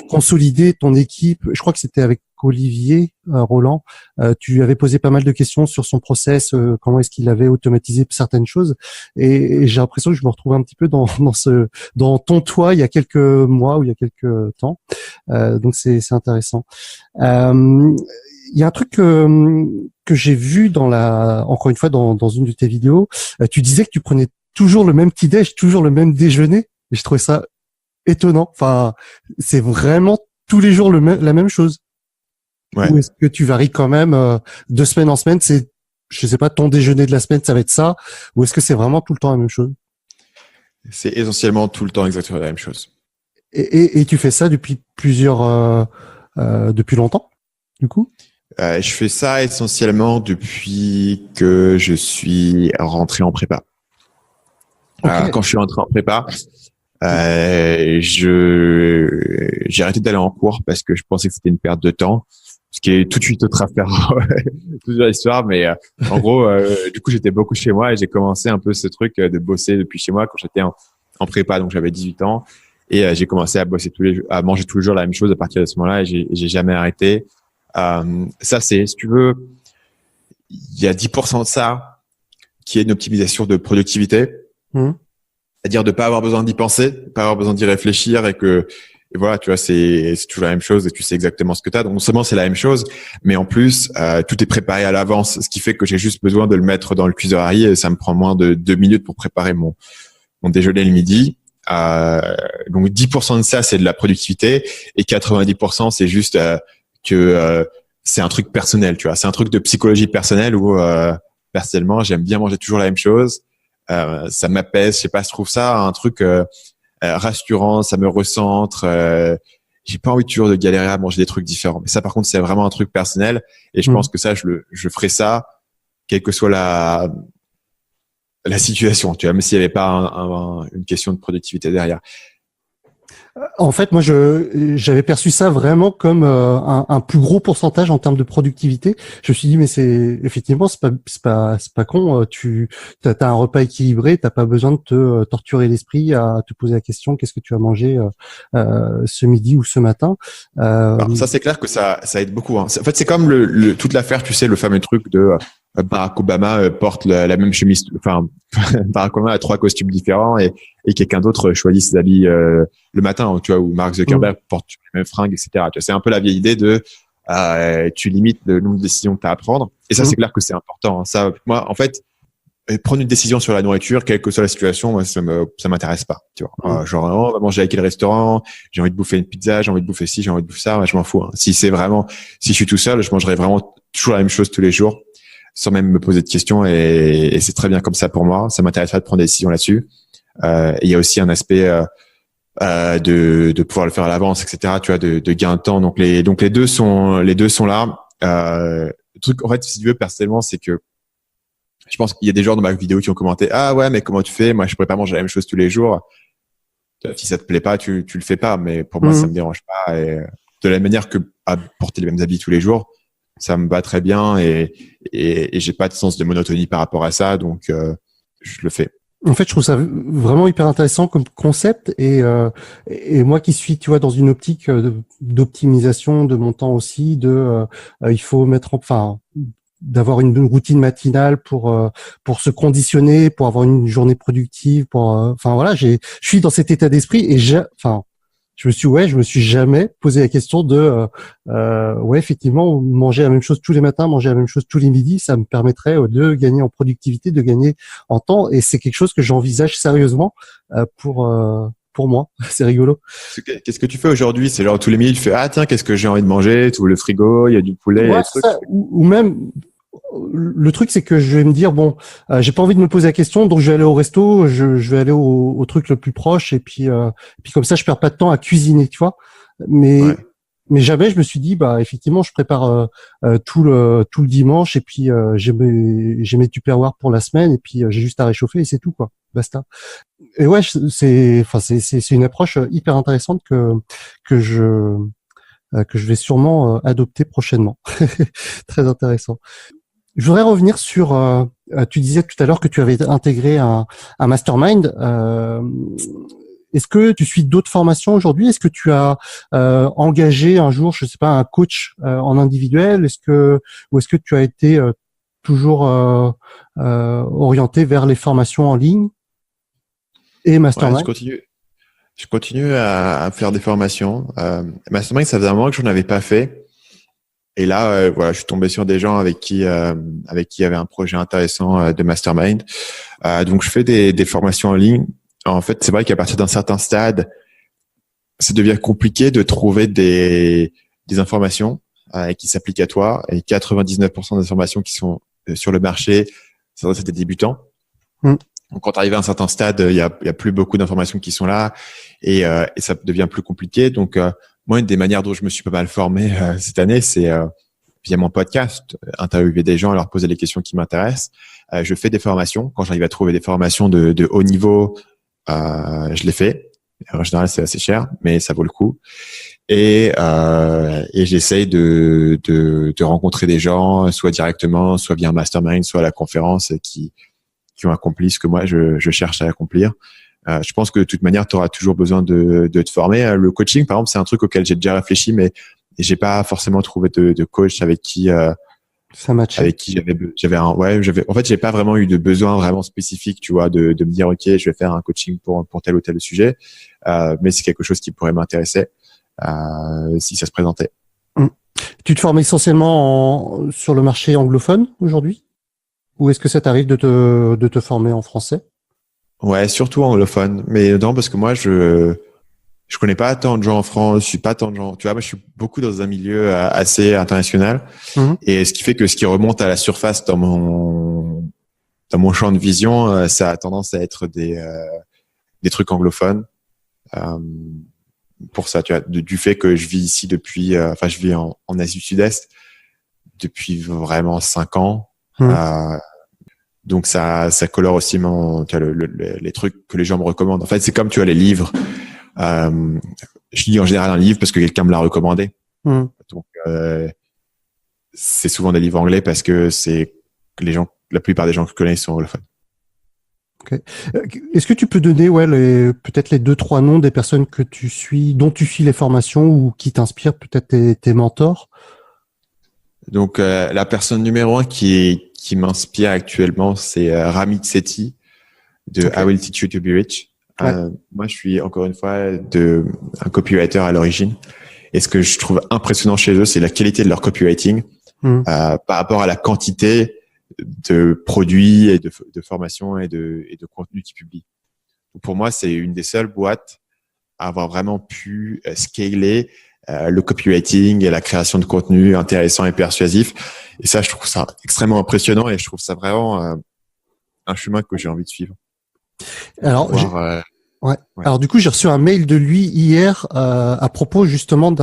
consolider ton équipe. Je crois que c'était avec Olivier Roland. Tu avais posé pas mal de questions sur son process, comment est-ce qu'il avait automatisé certaines choses. Et j'ai l'impression que je me retrouve un petit peu dans ton toit il y a quelques mois ou il y a quelques temps. Donc c'est intéressant. Il y a un truc que j'ai vu encore une fois dans une de tes vidéos. Tu disais que tu prenais toujours le même petit-déj, toujours le même déjeuner. Et je trouvais ça étonnant. Enfin, c'est vraiment tous les jours la même chose. Ouais. Ou est-ce que tu varies quand même de semaine en semaine? C'est, je sais pas, ton déjeuner de la semaine, ça va être ça. Ou est-ce que c'est vraiment tout le temps la même chose? C'est essentiellement tout le temps exactement la même chose. Et tu fais ça depuis depuis longtemps, du coup? Je fais ça essentiellement depuis que je suis rentré en prépa. Okay. Quand je suis rentré en prépa, j'ai arrêté d'aller en cours parce que je pensais que c'était une perte de temps, ce qui est tout de suite autre affaire, toute l'histoire. Mais en gros, du coup, j'étais beaucoup chez moi et j'ai commencé un peu ce truc de bosser depuis chez moi quand j'étais en prépa, donc j'avais 18 ans et j'ai commencé à bosser à manger tous les jours la même chose à partir de ce moment-là et j'ai jamais arrêté. Ça, c'est, si tu veux, il y a 10% de ça qui est une optimisation de productivité. C'est-à-dire de pas avoir besoin d'y penser, pas avoir besoin d'y réfléchir et voilà, tu vois, c'est toujours la même chose et tu sais exactement ce que tu as. Donc, non seulement c'est la même chose, mais en plus, tout est préparé à l'avance, ce qui fait que j'ai juste besoin de le mettre dans le cuiseur et ça me prend moins de 2 minutes pour préparer mon déjeuner le midi. Donc, 10% de ça, c'est de la productivité et 90%, c'est juste que c'est un truc personnel, tu vois. C'est un truc de psychologie personnelle où personnellement, j'aime bien manger toujours la même chose. Ça m'apaise. Je sais pas, je trouve ça un truc rassurant. Ça me recentre. J'ai pas envie toujours de galérer à manger des trucs différents. Mais ça, par contre, c'est vraiment un truc personnel. Et je pense que ça, je ferai ça, quelle que soit la situation, tu vois, même s'il n'y avait pas une question de productivité derrière. En fait, moi, j'avais perçu ça vraiment comme un plus gros pourcentage en termes de productivité. Je me suis dit, mais effectivement, c'est pas con. Tu as un repas équilibré, t'as pas besoin de te torturer l'esprit à te poser la question, qu'est-ce que tu as mangé ce midi ou ce matin. Alors, ça, c'est clair que ça aide beaucoup. Hein. En fait, c'est comme toute l'affaire, tu sais, le fameux truc de Barack Obama porte la même chemise. Enfin, Barack Obama a 3 costumes différents et quelqu'un d'autre choisit ses habits le matin, tu vois, ou Mark Zuckerberg porte les mêmes fringues, etc. Tu vois, c'est un peu la vieille idée de tu limites le nombre de décisions que tu as à prendre. Et ça, c'est clair que c'est important. Hein. Ça, moi, en fait, prendre une décision sur la nourriture, quelle que soit la situation, moi, ça m'intéresse pas. Tu vois, genre, on va manger à quel restaurant, j'ai envie de bouffer une pizza, j'ai envie de bouffer ci, j'ai envie de bouffer ça, je m'en fous. Hein. Si je suis tout seul, je mangerai vraiment toujours la même chose tous les jours, sans même me poser de questions, et c'est très bien comme ça pour moi. Ça m'intéresse pas de prendre des décisions là-dessus. Il y a aussi un aspect de pouvoir le faire à l'avance, etc. Tu vois, de gain de temps. Donc les deux sont là. Le truc, en fait, si tu veux, personnellement, c'est que je pense qu'il y a des gens dans ma vidéo qui ont commenté, ah ouais, mais comment tu fais? Moi, je pourrais pas manger la même chose tous les jours. Si ça te plaît pas, tu le fais pas. Mais pour moi, ça me dérange pas. Et de la même manière que à porter les mêmes habits tous les jours, ça me va très bien, et j'ai pas de sens de monotonie par rapport à ça. Donc, je le fais. En fait, je trouve ça vraiment hyper intéressant comme concept, et moi qui suis, tu vois, dans une optique d'optimisation de mon temps aussi, il faut d'avoir une routine matinale pour se conditionner, pour avoir une journée productive, je suis dans cet état d'esprit, et je me suis jamais posé la question de effectivement, manger la même chose tous les matins, manger la même chose tous les midis, ça me permettrait de gagner en productivité, de gagner en temps, et c'est quelque chose que j'envisage sérieusement pour moi. C'est rigolo. Qu'est-ce que tu fais aujourd'hui? C'est genre tous les midis, tu fais, ah tiens, qu'est-ce que j'ai envie de manger? Tu ouvres le frigo, il y a du poulet, ouais, ça, ou même le truc, c'est que je vais me dire, bon, j'ai pas envie de me poser la question, donc je vais aller au resto, je vais aller au truc le plus proche, et puis comme ça, je perds pas de temps à cuisiner, tu vois. Mais jamais je me suis dit, bah effectivement, je prépare tout le dimanche, et puis j'ai mes Tupperware pour la semaine, et puis j'ai juste à réchauffer, et c'est tout, quoi. Basta. Et ouais, c'est une approche hyper intéressante que je vais sûrement adopter prochainement. Très intéressant. Je voudrais revenir sur, tu disais tout à l'heure que tu avais intégré un mastermind. Est-ce que tu suis d'autres formations aujourd'hui? Est-ce que tu as engagé un jour, je sais pas, un coach en individuel? Ou est-ce que tu as été toujours orienté vers les formations en ligne et mastermind? Ouais, je continue à faire des formations. Mastermind, ça faisait un moment que je n'en avais pas fait. Et là, je suis tombé sur des gens avec qui il y avait un projet intéressant de mastermind. Donc, je fais des formations en ligne. En fait, c'est vrai qu'à partir d'un certain stade, ça devient compliqué de trouver des informations qui s'appliquent à toi. Et 99% des informations qui sont sur le marché, ça doit être des débutants. Donc, quand tu arrives à un certain stade, il y a plus beaucoup d'informations qui sont là, et ça devient plus compliqué. Donc, moi, une des manières dont je me suis pas mal formé cette année, c'est via mon podcast, interviewer des gens et leur poser les questions qui m'intéressent. Je fais des formations. Quand j'arrive à trouver des formations de haut niveau, je les fais. En général, c'est assez cher, mais ça vaut le coup. Et j'essaye de rencontrer des gens, soit directement, soit via un mastermind, soit à la conférence, qui ont accompli ce que moi je cherche à accomplir. Je pense que de toute manière, tu auras toujours besoin de te former. Le coaching, par exemple, c'est un truc auquel j'ai déjà réfléchi, mais j'ai pas forcément trouvé de coach avec qui ça matchait. Avec qui en fait, j'ai pas vraiment eu de besoin vraiment spécifique, tu vois, de me dire, OK, je vais faire un coaching pour tel ou tel sujet. Mais c'est quelque chose qui pourrait m'intéresser, si ça se présentait. Tu te formes essentiellement sur le marché anglophone aujourd'hui? Ou est-ce que ça t'arrive de te former en français? Ouais, surtout anglophone. Mais non, parce que moi, je Je connais pas tant de gens en France, je suis pas tant de gens. Tu vois, moi, je suis beaucoup dans un milieu assez international. Et ce qui fait que ce qui remonte à la surface dans mon champ de vision, ça a tendance à être des trucs anglophones. Pour ça, tu vois, du fait que je vis ici depuis, je vis en Asie du Sud-Est depuis vraiment 5 ans. Donc ça colore aussi tu vois, les trucs que les gens me recommandent. En fait, c'est comme, tu vois, les livres. Je lis en général un livre parce que quelqu'un me l'a recommandé. Donc c'est souvent des livres anglais parce que c'est la plupart des gens que je connais sont anglophones. Okay. Est-ce que tu peux donner peut-être les 2-3 noms des personnes que tu suis, dont tu suis les formations ou qui t'inspirent, peut-être tes mentors? Donc la personne numéro 1 qui m'inspire actuellement, c'est Ramit Sethi de I Will Teach You to Be Rich. Moi, je suis encore une fois un copywriter à l'origine. Et ce que je trouve impressionnant chez eux, c'est la qualité de leur copywriting par rapport à la quantité de produits et de formations et de contenus qu'ils publient. Donc, pour moi, c'est une des seules boîtes à avoir vraiment pu scaler le copywriting et la création de contenu intéressant et persuasif. Et ça, je trouve ça extrêmement impressionnant et je trouve ça vraiment un chemin que j'ai envie de suivre. Alors, Alors du coup, j'ai reçu un mail de lui hier à propos justement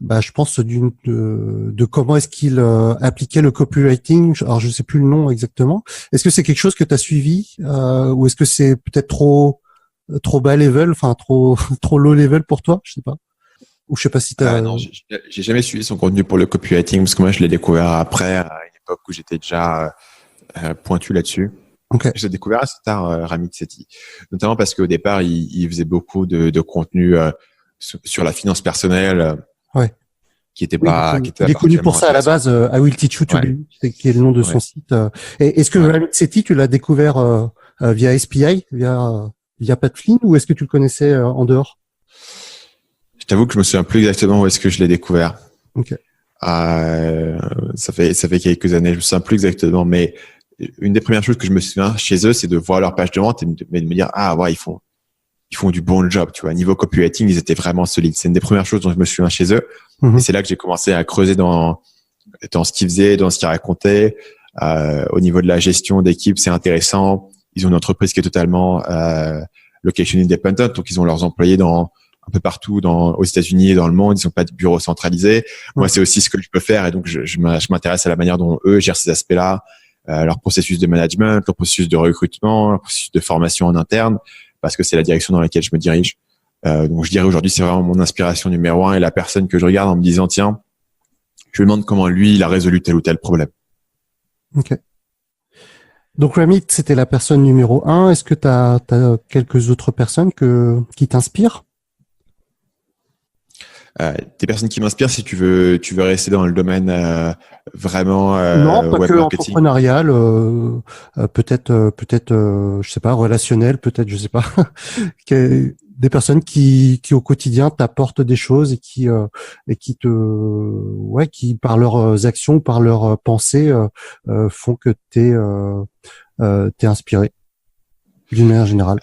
je pense de comment est-ce qu'il appliquait le copywriting. Alors je sais plus le nom exactement. Est-ce que c'est quelque chose que tu as suivi ou est-ce que c'est peut-être trop bas level, enfin trop low level pour toi, je sais pas. Ou je sais pas si tu as Non, j'ai jamais suivi son contenu pour le copywriting parce que moi je l'ai découvert après à une époque où j'étais déjà pointu là-dessus. Okay. J'ai découvert assez tard Ramit Sethi, notamment parce qu'au départ il faisait beaucoup de contenu sur la finance personnelle, qui était pas. Il est connu pour ça à la base. I Will Teach You to Be, qui est le nom de son site. Et est-ce que Ramit Sethi, tu l'as découvert via SPI, via Pat Flynn, ou est-ce que tu le connaissais en dehors? Je t'avoue que je me souviens plus exactement où est-ce que je l'ai découvert. Okay. Ça fait quelques années, je me souviens plus exactement, mais une des premières choses que je me souviens chez eux, c'est de voir leur page de vente et de me dire ils font du bon job, tu vois. Niveau copywriting, ils étaient vraiment solides. C'est une des premières choses dont je me souviens chez eux. Et c'est là que j'ai commencé à creuser dans ce qu'ils faisaient, dans ce qu'ils racontaient. Au niveau de la gestion d'équipe, c'est intéressant. Ils ont une entreprise qui est totalement location independent, donc ils ont leurs employés un peu partout aux États-Unis et dans le monde. Ils n'ont pas de bureau centralisé. Moi, c'est aussi ce que je peux faire, et donc je m'intéresse à la manière dont eux gèrent ces aspects-là. Leur processus de management, leur processus de recrutement, leur processus de formation en interne, parce que c'est la direction dans laquelle je me dirige. Donc je dirais aujourd'hui, c'est vraiment mon inspiration numéro 1 et la personne que je regarde en me disant, tiens, je me demande comment lui, il a résolu tel ou tel problème. Ok. Donc Ramit, c'était la personne numéro 1. Est-ce que tu as quelques autres personnes qui t'inspirent? Des personnes qui m'inspirent, si tu veux rester dans le domaine vraiment non, pas web que marketing. Entrepreneurial, peut-être je sais pas, relationnel, peut-être, je sais pas. Des personnes qui au quotidien t'apportent des choses et qui par leurs actions, par leurs pensées font que t'es inspiré d'une manière générale.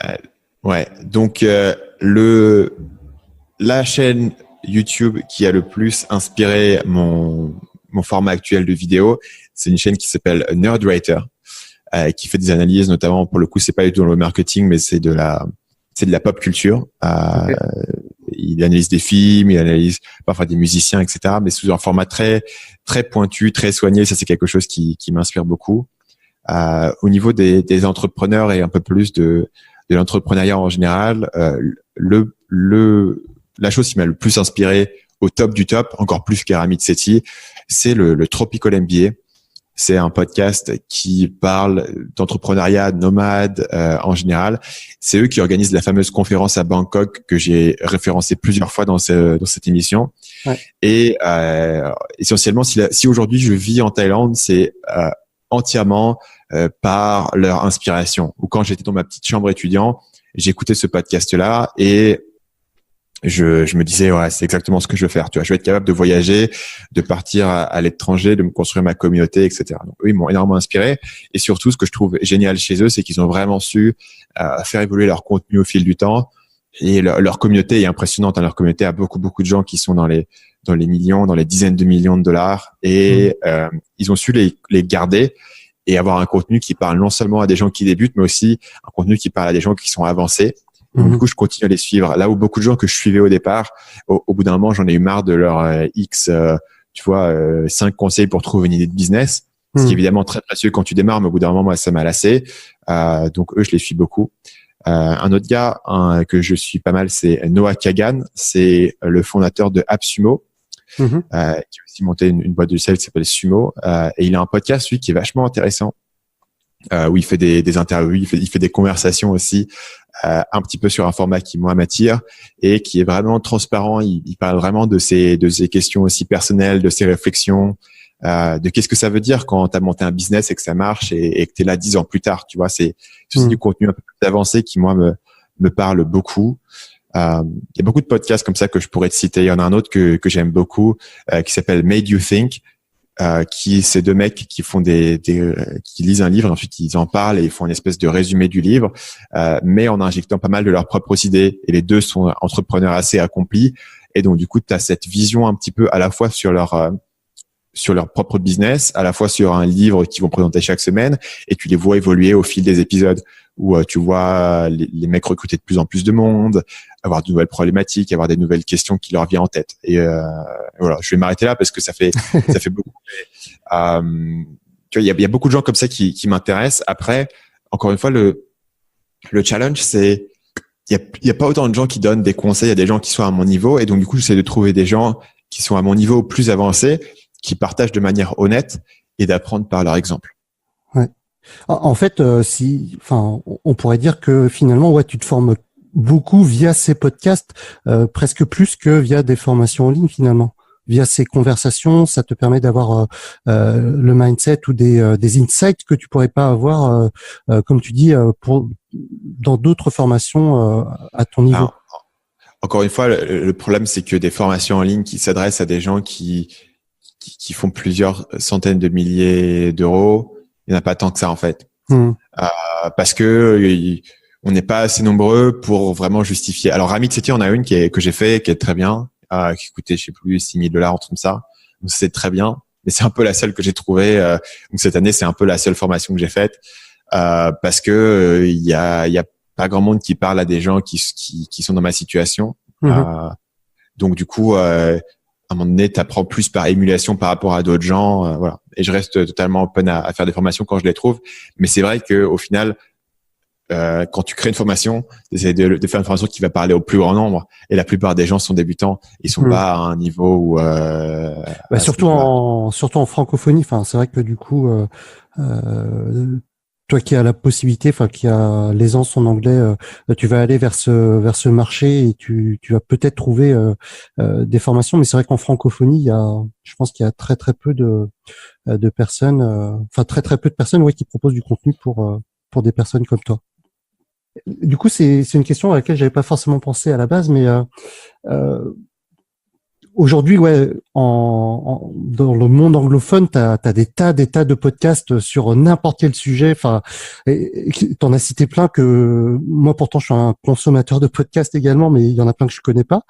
Donc la chaîne YouTube qui a le plus inspiré mon format actuel de vidéo, c'est une chaîne qui s'appelle Nerdwriter, qui fait des analyses, notamment, pour le coup, c'est pas du tout dans le marketing, mais c'est de la pop culture. Okay. Il analyse des films, il analyse parfois des musiciens, etc., mais sous un format très, très pointu, très soigné. Ça, c'est quelque chose qui m'inspire beaucoup. Au niveau des entrepreneurs et un peu plus de l'entrepreneuriat en général, la chose qui m'a le plus inspiré au top du top, encore plus qu'Ramit Sethi, c'est le Tropical MBA. C'est un podcast qui parle d'entrepreneuriat nomade en général. C'est eux qui organisent la fameuse conférence à Bangkok que j'ai référencée plusieurs fois dans cette émission. Ouais. Et essentiellement, si aujourd'hui je vis en Thaïlande, c'est entièrement par leur inspiration. Ou quand j'étais dans ma petite chambre étudiant, j'écoutais ce podcast-là et je me disais, c'est exactement ce que je veux faire. Tu vois, je veux être capable de voyager, de partir à l'étranger, de me construire ma communauté, etc. Donc, eux, ils m'ont énormément inspiré. Et surtout, ce que je trouve génial chez eux, c'est qu'ils ont vraiment su faire évoluer leur contenu au fil du temps Et leur communauté est impressionnante. Leur communauté a beaucoup de gens qui sont dans les millions, dans les dizaines de millions de dollars, et ils ont su les garder et avoir un contenu qui parle non seulement à des gens qui débutent, mais aussi un contenu qui parle à des gens qui sont avancés. Donc, du coup, je continue à les suivre. Là où beaucoup de gens que je suivais au départ, au bout d'un moment, j'en ai eu marre de leur 5 conseils pour trouver une idée de business. Ce qui est évidemment très précieux quand tu démarres, mais au bout d'un moment, moi, ça m'a lassé. Donc, eux, je les suis beaucoup. Un autre gars que je suis pas mal, c'est Noah Kagan. C'est le fondateur de AppSumo, qui a aussi monté une boîte de sales qui s'appelle Sumo. Et il a un podcast, lui, qui est vachement intéressant, où il fait des interviews, il fait des conversations aussi, un petit peu sur un format qui, moi, m'attire et qui est vraiment transparent. Il parle vraiment de ses questions aussi personnelles, de ses réflexions, de qu'est-ce que ça veut dire quand tu as monté un business et que ça marche et que tu es là 10 ans plus tard. Tu vois, c'est aussi du contenu un peu plus avancé qui, moi, me parle beaucoup. Il y a beaucoup de podcasts comme ça que je pourrais te citer. Il y en a un autre que j'aime beaucoup, qui s'appelle Made You Think, qui c'est deux mecs qui font qui lisent un livre, ensuite ils en parlent et ils font une espèce de résumé du livre, mais en injectant pas mal de leurs propres idées. Et les deux sont entrepreneurs assez accomplis, et donc du coup tu as cette vision un petit peu à la fois sur leur propre business, à la fois sur un livre qu'ils vont présenter chaque semaine, et tu les vois évoluer au fil des épisodes, où tu vois les mecs recruter de plus en plus de monde, avoir de nouvelles problématiques, avoir des nouvelles questions qui leur viennent en tête. Et voilà, je vais m'arrêter là parce que ça fait beaucoup. Tu vois, il y a beaucoup de gens comme ça qui m'intéressent. Après, encore une fois, le challenge, c'est il y a pas autant de gens qui donnent des conseils à des gens qui sont à mon niveau, et donc du coup, j'essaie de trouver des gens qui sont à mon niveau plus avancé, qui partagent de manière honnête et d'apprendre par leur exemple. Ouais. En fait, on pourrait dire que finalement, ouais, tu te formes beaucoup via ces podcasts, presque plus que via des formations en ligne finalement. Via ces conversations, ça te permet d'avoir le mindset ou des insights que tu pourrais pas avoir, comme tu dis, dans d'autres formations à ton niveau. Alors, encore une fois, le problème, c'est que des formations en ligne qui s'adressent à des gens qui font plusieurs centaines de milliers d'euros, il n'y en a pas tant que ça en fait. Parce que on n'est pas assez nombreux pour vraiment justifier. Alors Ramit Sethi, on a une que j'ai fait, qui est très bien, qui coûtait, je sais plus, $6 000, entre ça. Donc c'est très bien, mais c'est un peu la seule que j'ai trouvée. Donc cette année, c'est un peu la seule formation que j'ai faite, parce que il y a pas grand monde qui parle à des gens qui sont dans ma situation. Donc du coup, à un moment donné, tu apprends plus par émulation par rapport à d'autres gens, voilà. Et je reste totalement open à faire des formations quand je les trouve. Mais c'est vrai que au final, quand tu crées une formation, tu essaies de faire une formation qui va parler au plus grand nombre. Et la plupart des gens sont débutants, ils sont pas à un niveau où. Surtout en francophonie. Enfin, c'est vrai que du coup, toi qui as la possibilité, qui a l'aisance en anglais, tu vas aller vers ce marché et tu vas peut-être trouver des formations. Mais c'est vrai qu'en francophonie, je pense qu'il y a très peu de personnes, très peu de personnes, ouais, qui proposent du contenu pour des personnes comme toi. Du coup, c'est une question à laquelle j'avais pas forcément pensé à la base, mais aujourd'hui, ouais, dans le monde anglophone, t'as des tas de podcasts sur n'importe quel sujet. Enfin, t'en as cité plein que moi, pourtant, je suis un consommateur de podcasts également, mais il y en a plein que je connais pas.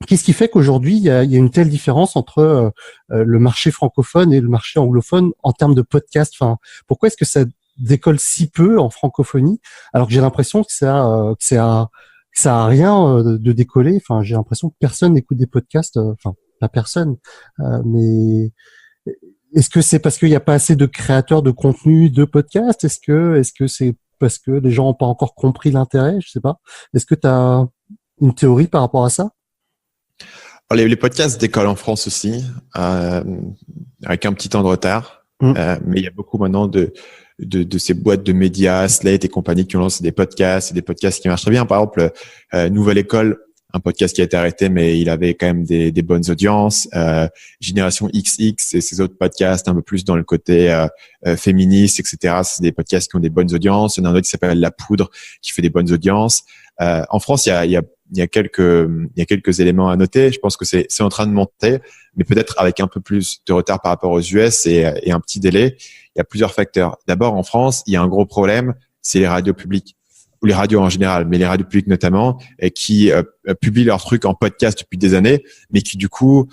Qu'est-ce qui fait qu'aujourd'hui, il y a une telle différence entre le marché francophone et le marché anglophone en termes de podcasts? Enfin, pourquoi est-ce que ça décolle si peu en francophonie, alors que j'ai l'impression que ça a rien de décoller. Enfin, j'ai l'impression que personne n'écoute des podcasts. Pas personne, mais est-ce que c'est parce qu'il n'y a pas assez de créateurs de contenu de podcasts? Est-ce que c'est parce que les gens n'ont pas encore compris l'intérêt? Je sais pas. Est-ce que tu as une théorie par rapport à ça? Alors, les podcasts décollent en France aussi, avec un petit temps de retard. Mais il y a beaucoup maintenant de ces boîtes de médias, Slate et compagnie, qui ont lancé des podcasts, et des podcasts qui marchent très bien. Par exemple, Nouvelle École, un podcast qui a été arrêté, mais il avait quand même des bonnes audiences. Génération XX et ces autres podcasts un peu plus dans le côté féministe, etc. C'est des podcasts qui ont des bonnes audiences. Il y en a un autre qui s'appelle La Poudre, qui fait des bonnes audiences. En France, il y a quelques éléments à noter. Je pense que c'est en train de monter, mais peut-être avec un peu plus de retard par rapport aux US et un petit délai. Il y a plusieurs facteurs. D'abord, en France, il y a un gros problème, c'est les radios publiques. ou les radios en général, mais les radios publiques notamment, et qui publient leurs trucs en podcast depuis des années, mais qui du coup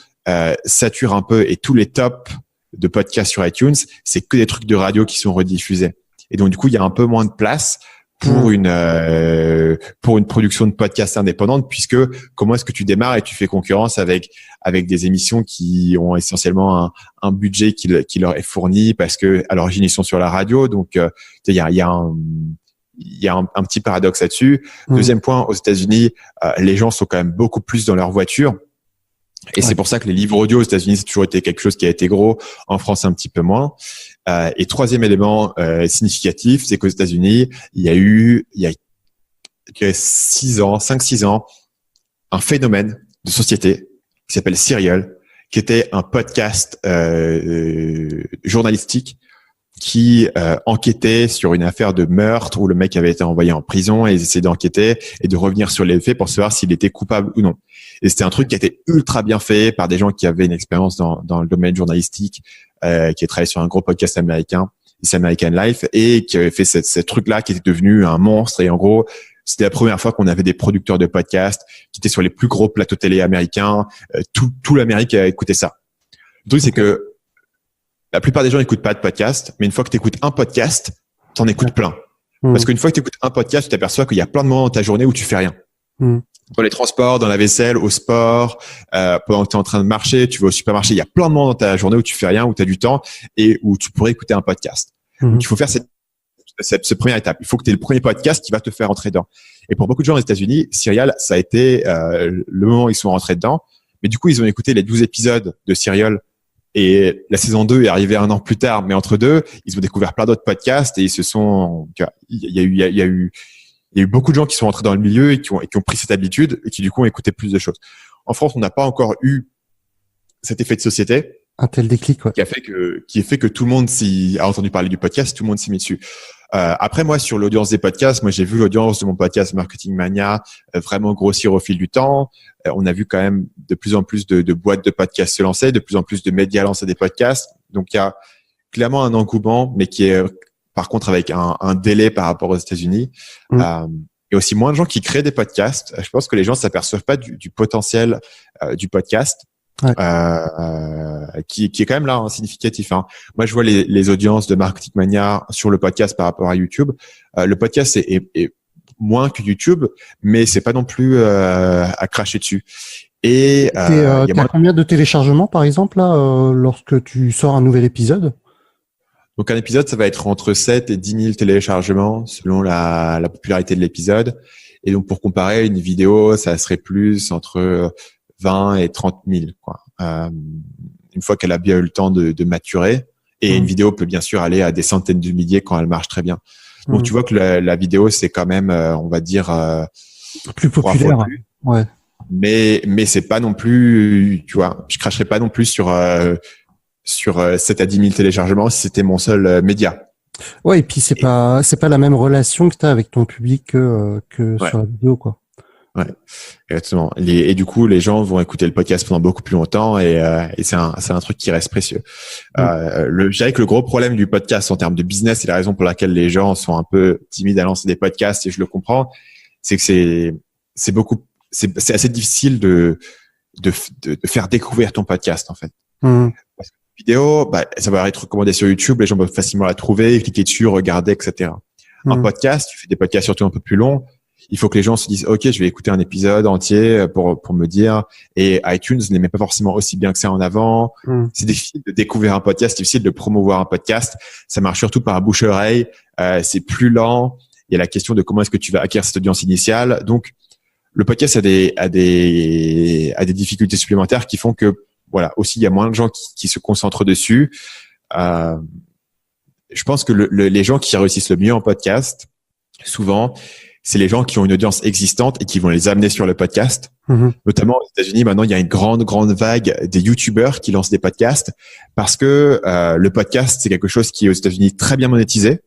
saturent un peu, et tous les tops de podcasts sur iTunes, c'est que des trucs de radio qui sont rediffusés. Et donc du coup, il y a un peu moins de place pour une production de podcast indépendante, puisque comment est-ce que tu démarres et tu fais concurrence avec des émissions qui ont essentiellement un budget qui leur est fourni, parce que à l'origine ils sont sur la radio, donc il y a un petit paradoxe là-dessus. Deuxième point, aux États-Unis, les gens sont quand même beaucoup plus dans leur voiture. Et c'est pour ça que les livres audio aux États-Unis, c'est toujours été quelque chose qui a été gros. En France, un petit peu moins. Et troisième élément significatif, c'est qu'aux États-Unis, il y a 5-6 ans, un phénomène de société qui s'appelle Serial, qui était un podcast journalistique qui enquêtait sur une affaire de meurtre où le mec avait été envoyé en prison, et ils essayaient d'enquêter et de revenir sur les faits pour savoir s'il était coupable ou non. Et c'était un truc qui a été ultra bien fait par des gens qui avaient une expérience dans le domaine journalistique, qui a travaillé sur un gros podcast américain, This American Life, et qui avait fait ce truc-là qui était devenu un monstre. Et en gros, c'était la première fois qu'on avait des producteurs de podcasts qui étaient sur les plus gros plateaux télé américains. Tout l'Amérique a écouté ça. Le truc, c'est que la plupart des gens n'écoutent pas de podcast, mais une fois que tu écoutes un podcast, t'en écoutes plein. Parce qu'une fois que tu écoutes un podcast, tu t'aperçois qu'il y a plein de moments dans ta journée où tu fais rien. Dans les transports, dans la vaisselle, au sport, pendant que tu es en train de marcher, tu vas au supermarché, il y a plein de moments dans ta journée où tu fais rien, où tu as du temps et où tu pourrais écouter un podcast. Donc, il faut faire cette première étape. Il faut que tu aies le premier podcast qui va te faire rentrer dedans. Et pour beaucoup de gens aux États-Unis, Serial, ça a été le moment où ils sont rentrés dedans. Mais du coup, ils ont écouté les 12 épisodes de Serial. Et la saison 2 est arrivée 1 an plus tard, mais entre deux, ils ont découvert plein d'autres podcasts et il y a eu beaucoup de gens qui sont entrés dans le milieu et qui ont pris cette habitude et qui du coup ont écouté plus de choses. En France, on n'a pas encore eu cet effet de société. Un tel déclic, ouais. Qui a fait que tout le monde a entendu parler du podcast, tout le monde s'est mis dessus. Après, moi, sur l'audience des podcasts, moi, j'ai vu l'audience de mon podcast Marketing Mania vraiment grossir au fil du temps. On a vu quand même de plus en plus de boîtes de podcasts se lancer, de plus en plus de médias lancer des podcasts. Donc, il y a clairement un engouement, mais qui est, par contre, avec un délai par rapport aux États-Unis. Il y a aussi moins de gens qui créent des podcasts. Je pense que les gens s'aperçoivent pas du potentiel du podcast. Ouais. Qui est quand même là, hein, significatif. Hein. Moi, je vois les audiences de Marketing Mania sur le podcast par rapport à YouTube. Le podcast est moins que YouTube, mais c'est pas non plus à cracher dessus. Et t'as combien de téléchargements, par exemple, là, lorsque tu sors un nouvel épisode? Donc, un épisode, ça va être entre 7 et 10 000 téléchargements selon la popularité de l'épisode. Et donc, pour comparer, une vidéo, ça serait plus entre 20 et 30 000, quoi. Une fois qu'elle a bien eu le temps de maturer. Et une vidéo peut bien sûr aller à des centaines de milliers quand elle marche très bien. Donc, tu vois que la vidéo, c'est quand même, on va dire, plus populaire. Ouais. Mais c'est pas non plus, tu vois, je cracherais pas non plus sur 7 à 10 000 téléchargements si c'était mon seul média. Ouais, et puis c'est pas la même relation que tu as avec ton public que sur la vidéo, quoi. Ouais, exactement. Et du coup, les gens vont écouter le podcast pendant beaucoup plus longtemps et c'est un truc qui reste précieux. Je dirais que le gros problème du podcast en termes de business, et la raison pour laquelle les gens sont un peu timides à lancer des podcasts, et je le comprends, c'est que c'est assez difficile de faire découvrir ton podcast, en fait. Parce que la vidéo, ça va être recommandé sur YouTube, les gens peuvent facilement la trouver, cliquer dessus, regarder, etc. Un podcast, tu fais des podcasts surtout un peu plus longs, il faut que les gens se disent, OK, je vais écouter un épisode entier pour me dire, et iTunes ne les met pas forcément aussi bien que ça en avant. C'est difficile de découvrir un podcast, c'est difficile de promouvoir un podcast. Ça marche surtout par bouche-oreille. C'est plus lent. Il y a la question de comment est-ce que tu vas acquérir cette audience initiale. Donc, le podcast a des difficultés supplémentaires qui font que, voilà, aussi, il y a moins de gens qui se concentrent dessus. Je pense que les gens qui réussissent le mieux en podcast, souvent, c'est les gens qui ont une audience existante et qui vont les amener sur le podcast. Notamment aux États-Unis, maintenant, il y a une grande vague des YouTubers qui lancent des podcasts parce que le podcast, c'est quelque chose qui est aux États-Unis très bien monétisé.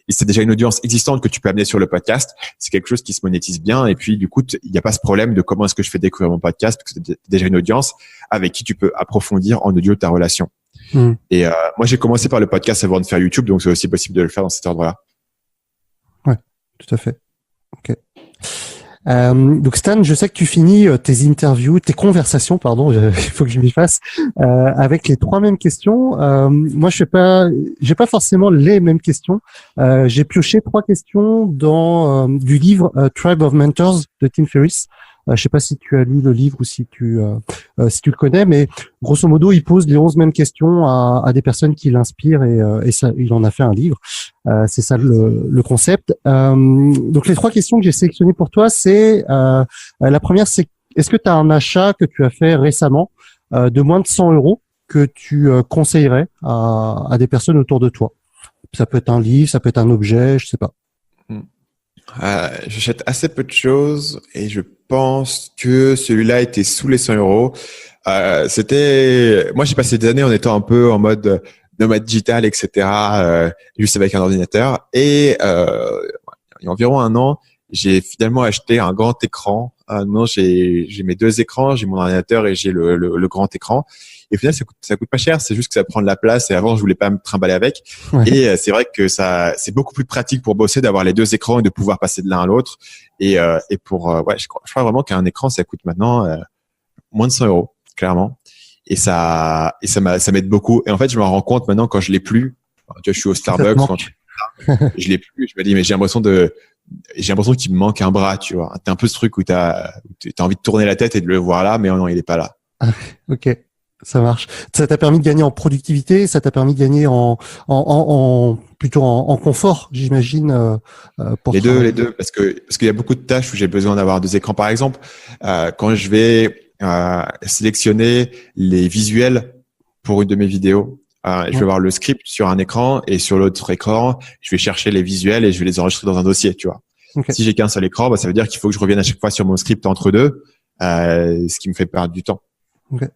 Et c'est déjà une audience existante que tu peux amener sur le podcast. C'est quelque chose qui se monétise bien. Et puis, du coup, il n'y a pas ce problème de comment est-ce que je fais découvrir mon podcast parce que c'est déjà une audience avec qui tu peux approfondir en audio ta relation. Et moi, j'ai commencé par le podcast avant de faire YouTube, donc c'est aussi possible de le faire dans cet ordre-là. Ouais, tout à fait. Ok. Donc Stan, je sais que tu finis tes interviews, tes conversations, pardon, il faut que je m'y fasse, avec les 3 mêmes questions. Moi, j'ai pas forcément les mêmes questions. J'ai pioché 3 questions dans du livre Tribe of Mentors de Tim Ferriss. Je sais pas si tu as lu le livre ou si tu le connais, mais grosso modo, il pose les 11 mêmes questions à des personnes qui l'inspirent et ça, il en a fait un livre. C'est ça le concept. Donc les 3 questions que j'ai sélectionnées pour toi, c'est la première, c'est est-ce que tu as un achat que tu as fait récemment de moins de 100 € que tu conseillerais à des personnes autour de toi? Ça peut être un livre, ça peut être un objet, je sais pas. J'achète assez peu de choses et je pense que celui-là était sous les 100 €. Moi j'ai passé des années en étant un peu en mode nomade digital, etc. Juste avec un ordinateur. Et il y a environ un an, j'ai finalement acheté un grand écran. Non, j'ai mes 2 écrans, j'ai mon ordinateur et j'ai le grand écran. Et au final, ça coûte pas cher. C'est juste que ça prend de la place. Et avant, je voulais pas me trimballer avec. Ouais. Et c'est vrai que c'est beaucoup plus pratique pour bosser d'avoir les 2 écrans et de pouvoir passer de l'un à l'autre. Et je crois vraiment qu'un écran, ça coûte maintenant moins de 100 €, clairement. Et ça m'aide beaucoup. Et en fait, je me rends compte maintenant quand je l'ai plus. Tu vois, je suis au Starbucks, je l'ai plus. Je me dis, mais j'ai l'impression qu'il me manque un bras, tu vois. T'as un peu ce truc où t'as envie de tourner la tête et de le voir là, mais non, il est pas là. Ok, ça marche. Ça t'a permis de gagner en productivité, ça t'a permis de gagner plutôt en confort, j'imagine. Pour Les deux, parce qu'il y a beaucoup de tâches où j'ai besoin d'avoir 2 écrans. Par exemple, quand je vais sélectionner les visuels pour une de mes vidéos, je vais voir le script sur un écran et sur l'autre écran, je vais chercher les visuels et je vais les enregistrer dans un dossier, tu vois. Okay. Si j'ai qu'un seul écran, ça veut dire qu'il faut que je revienne à chaque fois sur mon script entre deux, ce qui me fait perdre du temps. Okay.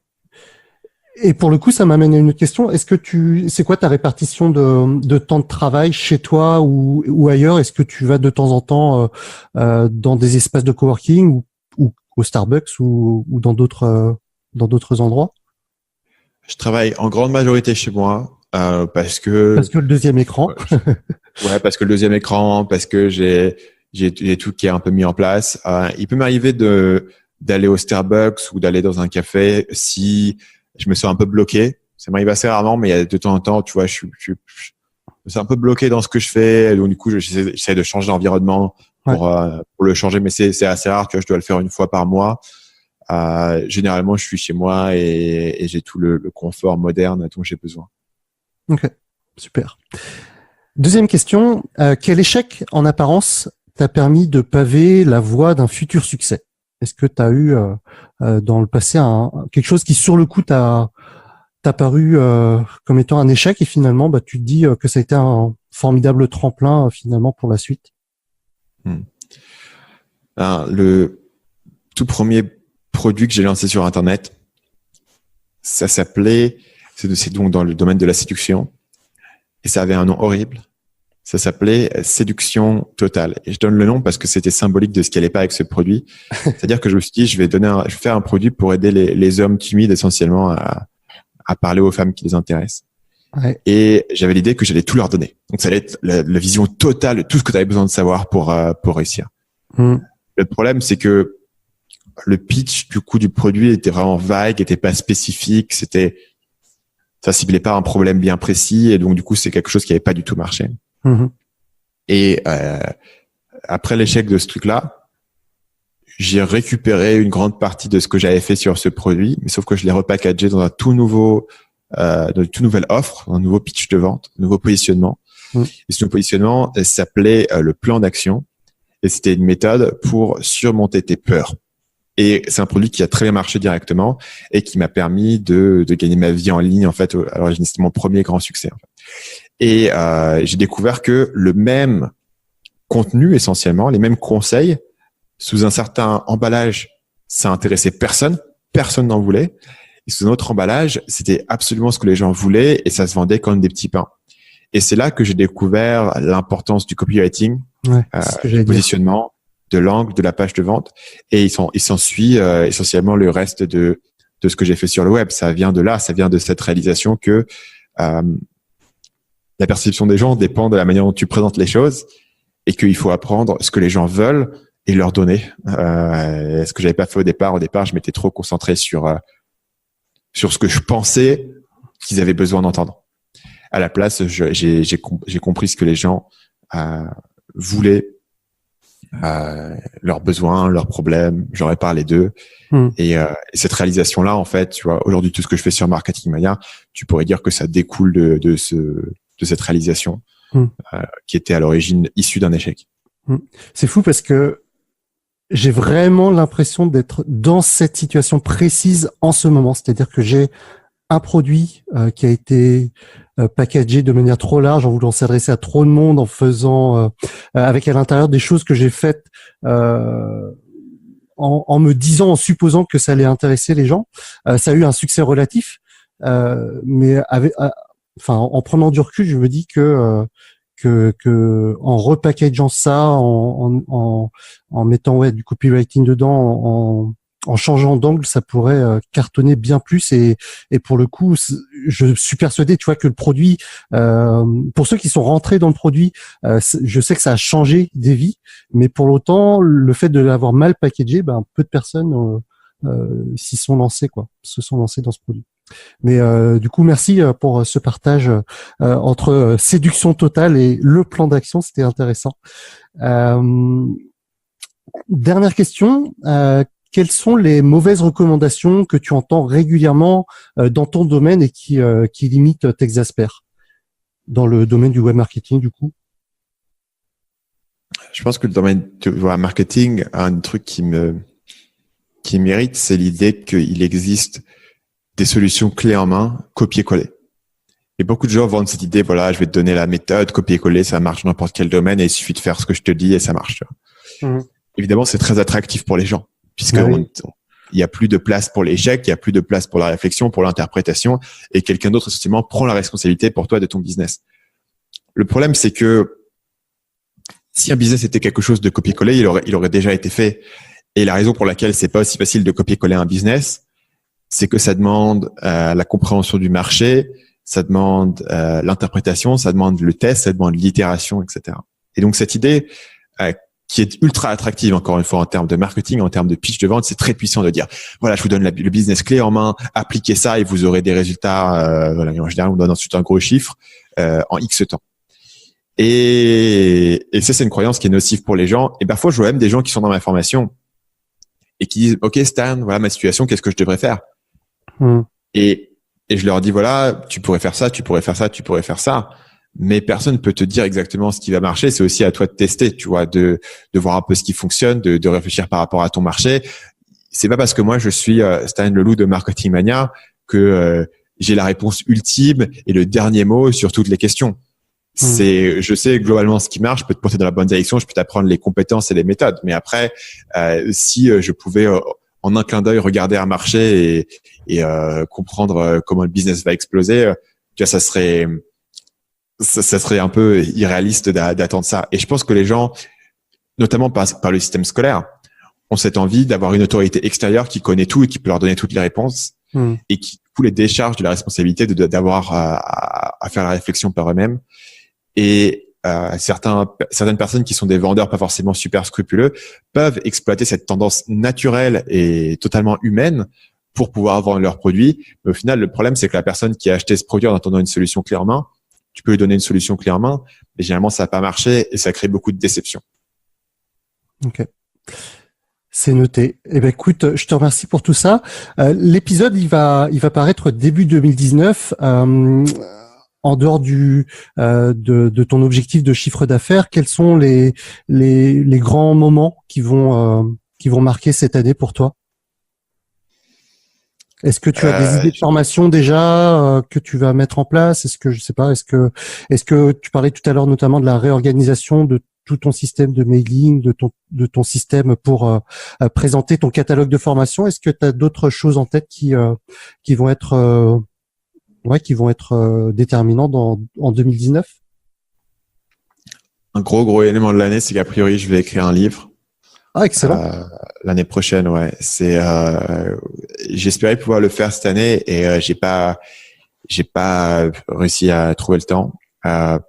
Et pour le coup, ça m'amène à une autre question. C'est quoi ta répartition de temps de travail chez toi ou ailleurs? Est-ce que tu vas de temps en temps dans des espaces de coworking ou au Starbucks ou dans d'autres endroits? Je travaille en grande majorité chez moi parce que le deuxième écran. Parce que le deuxième écran, parce que j'ai tout qui est un peu mis en place. Il peut m'arriver d'aller au Starbucks ou d'aller dans un café si je me sens un peu bloqué. Ça m'arrive assez rarement, mais il y a de temps en temps, tu vois, je suis un peu bloqué dans ce que je fais. Donc, du coup, j'essaie de changer d'environnement pour le changer, mais c'est assez rare. Tu vois, je dois le faire une fois par mois. Généralement, je suis chez moi et j'ai tout le confort moderne dont j'ai besoin. Ok, super. Deuxième question, quel échec en apparence t'a permis de paver la voie d'un futur succès? Est-ce que tu as eu dans le passé quelque chose qui sur le coup t'a paru comme étant un échec et finalement tu te dis que ça a été un formidable tremplin finalement pour la suite? Alors, le tout premier produit que j'ai lancé sur Internet, ça s'appelait, c'est donc dans le domaine de la séduction, et ça avait un nom horrible. Ça s'appelait Séduction Totale. Et je donne le nom parce que c'était symbolique de ce qui allait pas avec ce produit. C'est-à-dire que je me suis dit, je vais faire un produit pour aider les hommes timides essentiellement à parler aux femmes qui les intéressent. Ouais. Et j'avais l'idée que j'allais tout leur donner. Donc ça allait être la vision totale de tout ce que tu avais besoin de savoir pour réussir. Le problème, c'est que le pitch du coup du produit était vraiment vague, était pas spécifique, ça ciblait pas un problème bien précis, et donc du coup c'est quelque chose qui avait pas du tout marché. Et après l'échec de ce truc-là, j'ai récupéré une grande partie de ce que j'avais fait sur ce produit, mais sauf que je l'ai repackagé dans dans une toute nouvelle offre, un nouveau pitch de vente, un nouveau positionnement. Et ce nouveau positionnement s'appelait le plan d'action, et c'était une méthode pour surmonter tes peurs. Et c'est un produit qui a très bien marché directement et qui m'a permis de gagner ma vie en ligne. En fait, à l'origine, c'était mon premier grand succès. En fait. Et j'ai découvert que le même contenu, essentiellement, les mêmes conseils, sous un certain emballage, ça intéressait personne. Personne n'en voulait. Et sous un autre emballage, c'était absolument ce que les gens voulaient et ça se vendait comme des petits pains. Et c'est là que j'ai découvert l'importance du copywriting, du positionnement, de l'angle, de la page de vente. Et il s'ensuit essentiellement le reste de ce que j'ai fait sur le web. Ça vient de là, ça vient de cette réalisation que la perception des gens dépend de la manière dont tu présentes les choses. et qu'il faut apprendre ce que les gens veulent et leur donner. Ce que j'avais pas fait au départ. Au départ, je m'étais trop concentré sur ce que je pensais qu'ils avaient besoin d'entendre. À la place, j'ai compris ce que les gens voulaient, leurs besoins, leurs problèmes. J'aurais parlé d'eux. Et cette réalisation-là, en fait, tu vois, aujourd'hui, tout ce que je fais sur Marketing Mania, tu pourrais dire que ça découle de cette réalisation qui était à l'origine issue d'un échec. C'est fou parce que j'ai vraiment l'impression d'être dans cette situation précise en ce moment. C'est-à-dire que j'ai un produit qui a été packagé de manière trop large, en voulant s'adresser à trop de monde, en faisant avec à l'intérieur des choses que j'ai faites en me disant, en supposant que ça allait intéresser les gens. Ça a eu un succès relatif, mais en prenant du recul, je me dis que en repackageant ça, en mettant du copywriting dedans, en changeant d'angle, ça pourrait cartonner bien plus. Et pour le coup, je suis persuadé, tu vois, que le produit, pour ceux qui sont rentrés dans le produit, je sais que ça a changé des vies, mais pour l'autant, le fait de l'avoir mal packagé, peu de personnes se sont lancées dans ce produit. Mais du coup, merci pour ce partage entre séduction totale et le plan d'action, c'était intéressant. Dernière question. Quelles sont les mauvaises recommandations que tu entends régulièrement dans ton domaine et qui limite t'exaspèrent dans le domaine du web marketing, du coup? Je pense que le domaine du web marketing, un truc qui m'irrite, c'est l'idée qu'il existe des solutions clés en main, copier-coller. Et beaucoup de gens vendent cette idée, voilà, je vais te donner la méthode, copier-coller, ça marche dans n'importe quel domaine et il suffit de faire ce que je te dis et ça marche. Évidemment, c'est très attractif pour les gens, puisque il y a plus de place pour l'échec, il y a plus de place pour la réflexion, pour l'interprétation, et quelqu'un d'autre, essentiellement, prend la responsabilité pour toi de ton business. Le problème, c'est que si un business était quelque chose de copier-coller, il aurait déjà été fait. Et la raison pour laquelle c'est pas aussi facile de copier-coller un business, c'est que ça demande la compréhension du marché, ça demande l'interprétation, ça demande le test, ça demande l'itération, etc. Et donc cette idée qui est ultra attractive, encore une fois, en termes de marketing, en termes de pitch de vente, c'est très puissant de dire, voilà, je vous donne le business clé en main, appliquez ça et vous aurez des résultats. Voilà, en général, on donne ensuite un gros chiffre en X temps. Et ça, c'est une croyance qui est nocive pour les gens. Et parfois, je vois même des gens qui sont dans ma formation et qui disent, OK, Stan, voilà ma situation, qu'est-ce que je devrais faire? Et je leur dis, voilà, tu pourrais faire ça, tu pourrais faire ça, tu pourrais faire ça. Mais personne ne peut te dire exactement ce qui va marcher. C'est aussi à toi de tester, tu vois, de voir un peu ce qui fonctionne, de réfléchir par rapport à ton marché. C'est pas parce que moi, je suis Stan Leloup de Marketing Mania que j'ai la réponse ultime et le dernier mot sur toutes les questions. Je sais globalement ce qui marche, je peux te porter dans la bonne direction, je peux t'apprendre les compétences et les méthodes. Mais après, si je pouvais en un clin d'œil regarder un marché et comprendre comment le business va exploser, tu vois, ça serait un peu irréaliste d'attendre ça. Et je pense que les gens, notamment par le système scolaire, ont cette envie d'avoir une autorité extérieure qui connaît tout et qui peut leur donner toutes les réponses et qui, du coup, les décharge de la responsabilité d'avoir à faire la réflexion par eux-mêmes. Et certaines personnes qui sont des vendeurs pas forcément super scrupuleux peuvent exploiter cette tendance naturelle et totalement humaine pour pouvoir vendre leurs produits. Mais au final, le problème, c'est que la personne qui a acheté ce produit en attendant une solution clé en main, tu peux lui donner une solution clé en main, mais généralement, ça n'a pas marché et ça crée beaucoup de déception. Ok. C'est noté. Eh ben, écoute, je te remercie pour tout ça. L'épisode, il va paraître début 2019. En dehors de ton objectif de chiffre d'affaires, quels sont les grands moments qui vont marquer cette année pour toi? Est-ce que tu as des idées de formation déjà que tu vas mettre en place? Est-ce que je sais pas, est-ce que tu parlais tout à l'heure notamment de la réorganisation de tout ton système de mailing, de ton système pour présenter ton catalogue de formation? Est-ce que tu as d'autres choses en tête qui vont être déterminants en 2019? Un gros élément de l'année, c'est qu'a priori, je vais écrire un livre. Ah, excellent. L'année prochaine, ouais. J'espérais pouvoir le faire cette année et j'ai pas réussi à trouver le temps.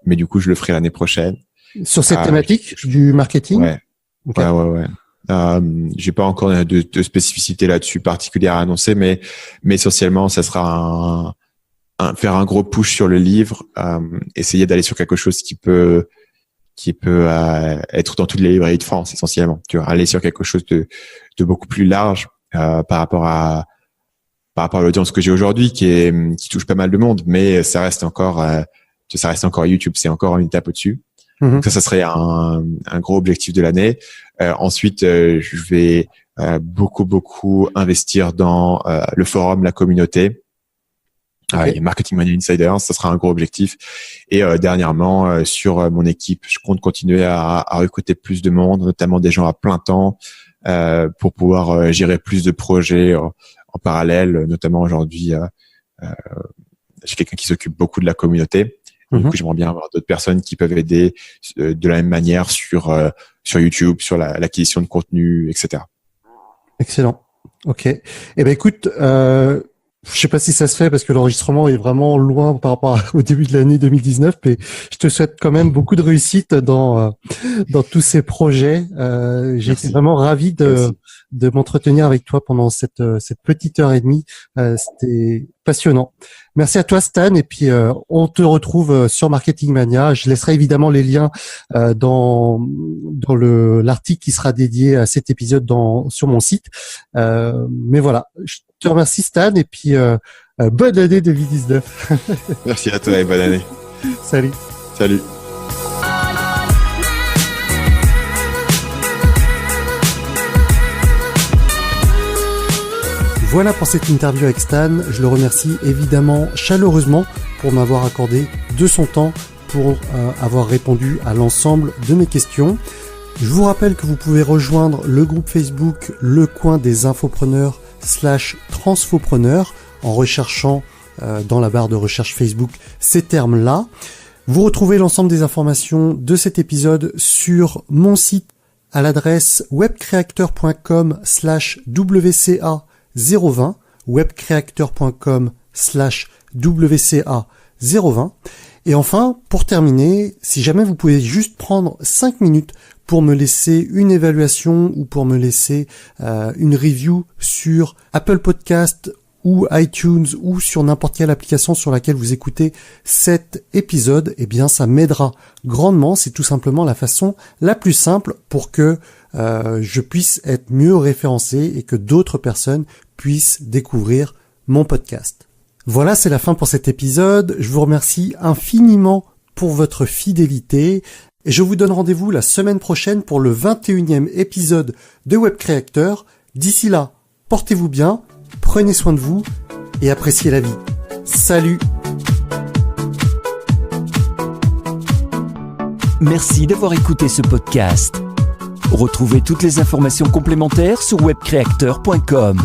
Mais du coup, je le ferai l'année prochaine. Sur cette thématique du marketing? Ouais. Okay. Ouais. J'ai pas encore de spécificité là-dessus particulière à annoncer, mais essentiellement, ça sera faire un gros push sur le livre, essayer d'aller sur quelque chose qui peut être dans toutes les librairies de France essentiellement. Tu vois, aller sur quelque chose de beaucoup plus large par rapport à l'audience que j'ai aujourd'hui, qui touche pas mal de monde, mais ça reste encore YouTube, c'est encore une étape au-dessus. Donc ça serait un gros objectif de l'année. Ensuite, je vais beaucoup investir dans le forum, la communauté. Okay. Marketing Mania Insider, ça sera un gros objectif. Et dernièrement, sur mon équipe, je compte continuer à recruter plus de monde, notamment des gens à plein temps, pour pouvoir gérer plus de projets en parallèle. Notamment aujourd'hui, j'ai quelqu'un qui s'occupe beaucoup de la communauté. Donc, j'aimerais bien avoir d'autres personnes qui peuvent aider de la même manière sur YouTube, sur l'acquisition de contenu, etc. Excellent. Ok. Eh ben, écoute, je sais pas si ça se fait parce que l'enregistrement est vraiment loin par rapport au début de l'année 2019, mais je te souhaite quand même beaucoup de réussite dans tous ces projets. J'ai été vraiment ravi de m'entretenir avec toi pendant cette petite heure et demie. C'était passionnant. Merci à toi, Stan, et puis on te retrouve sur Marketing Mania. Je laisserai évidemment les liens dans l'article qui sera dédié à cet épisode sur mon site. Mais voilà, je te remercie, Stan, et puis bonne année 2019. Merci à toi et bonne année. Salut. Salut. Voilà pour cette interview avec Stan. Je le remercie évidemment chaleureusement pour m'avoir accordé de son temps pour avoir répondu à l'ensemble de mes questions. Je vous rappelle que vous pouvez rejoindre le groupe Facebook Le Coin des Infopreneurs /Transfopreneurs en recherchant dans la barre de recherche Facebook ces termes-là. Vous retrouvez l'ensemble des informations de cet épisode sur mon site à l'adresse webcreator.com/WCA 020, webcreator.com/WCA 020. Et enfin, pour terminer, si jamais vous pouvez juste prendre 5 minutes pour me laisser une évaluation ou pour me laisser une review sur Apple Podcast ou iTunes ou sur n'importe quelle application sur laquelle vous écoutez cet épisode, eh bien ça m'aidera grandement. C'est tout simplement la façon la plus simple pour que je puisse être mieux référencé et que d'autres personnes puissent découvrir mon podcast. Voilà, c'est la fin pour cet épisode. Je vous remercie infiniment pour votre fidélité et je vous donne rendez-vous la semaine prochaine pour le 21e épisode de Web Creator. D'ici là, portez-vous bien, prenez soin de vous et appréciez la vie. Salut! Merci d'avoir écouté ce podcast. Retrouvez toutes les informations complémentaires sur webcreator.com.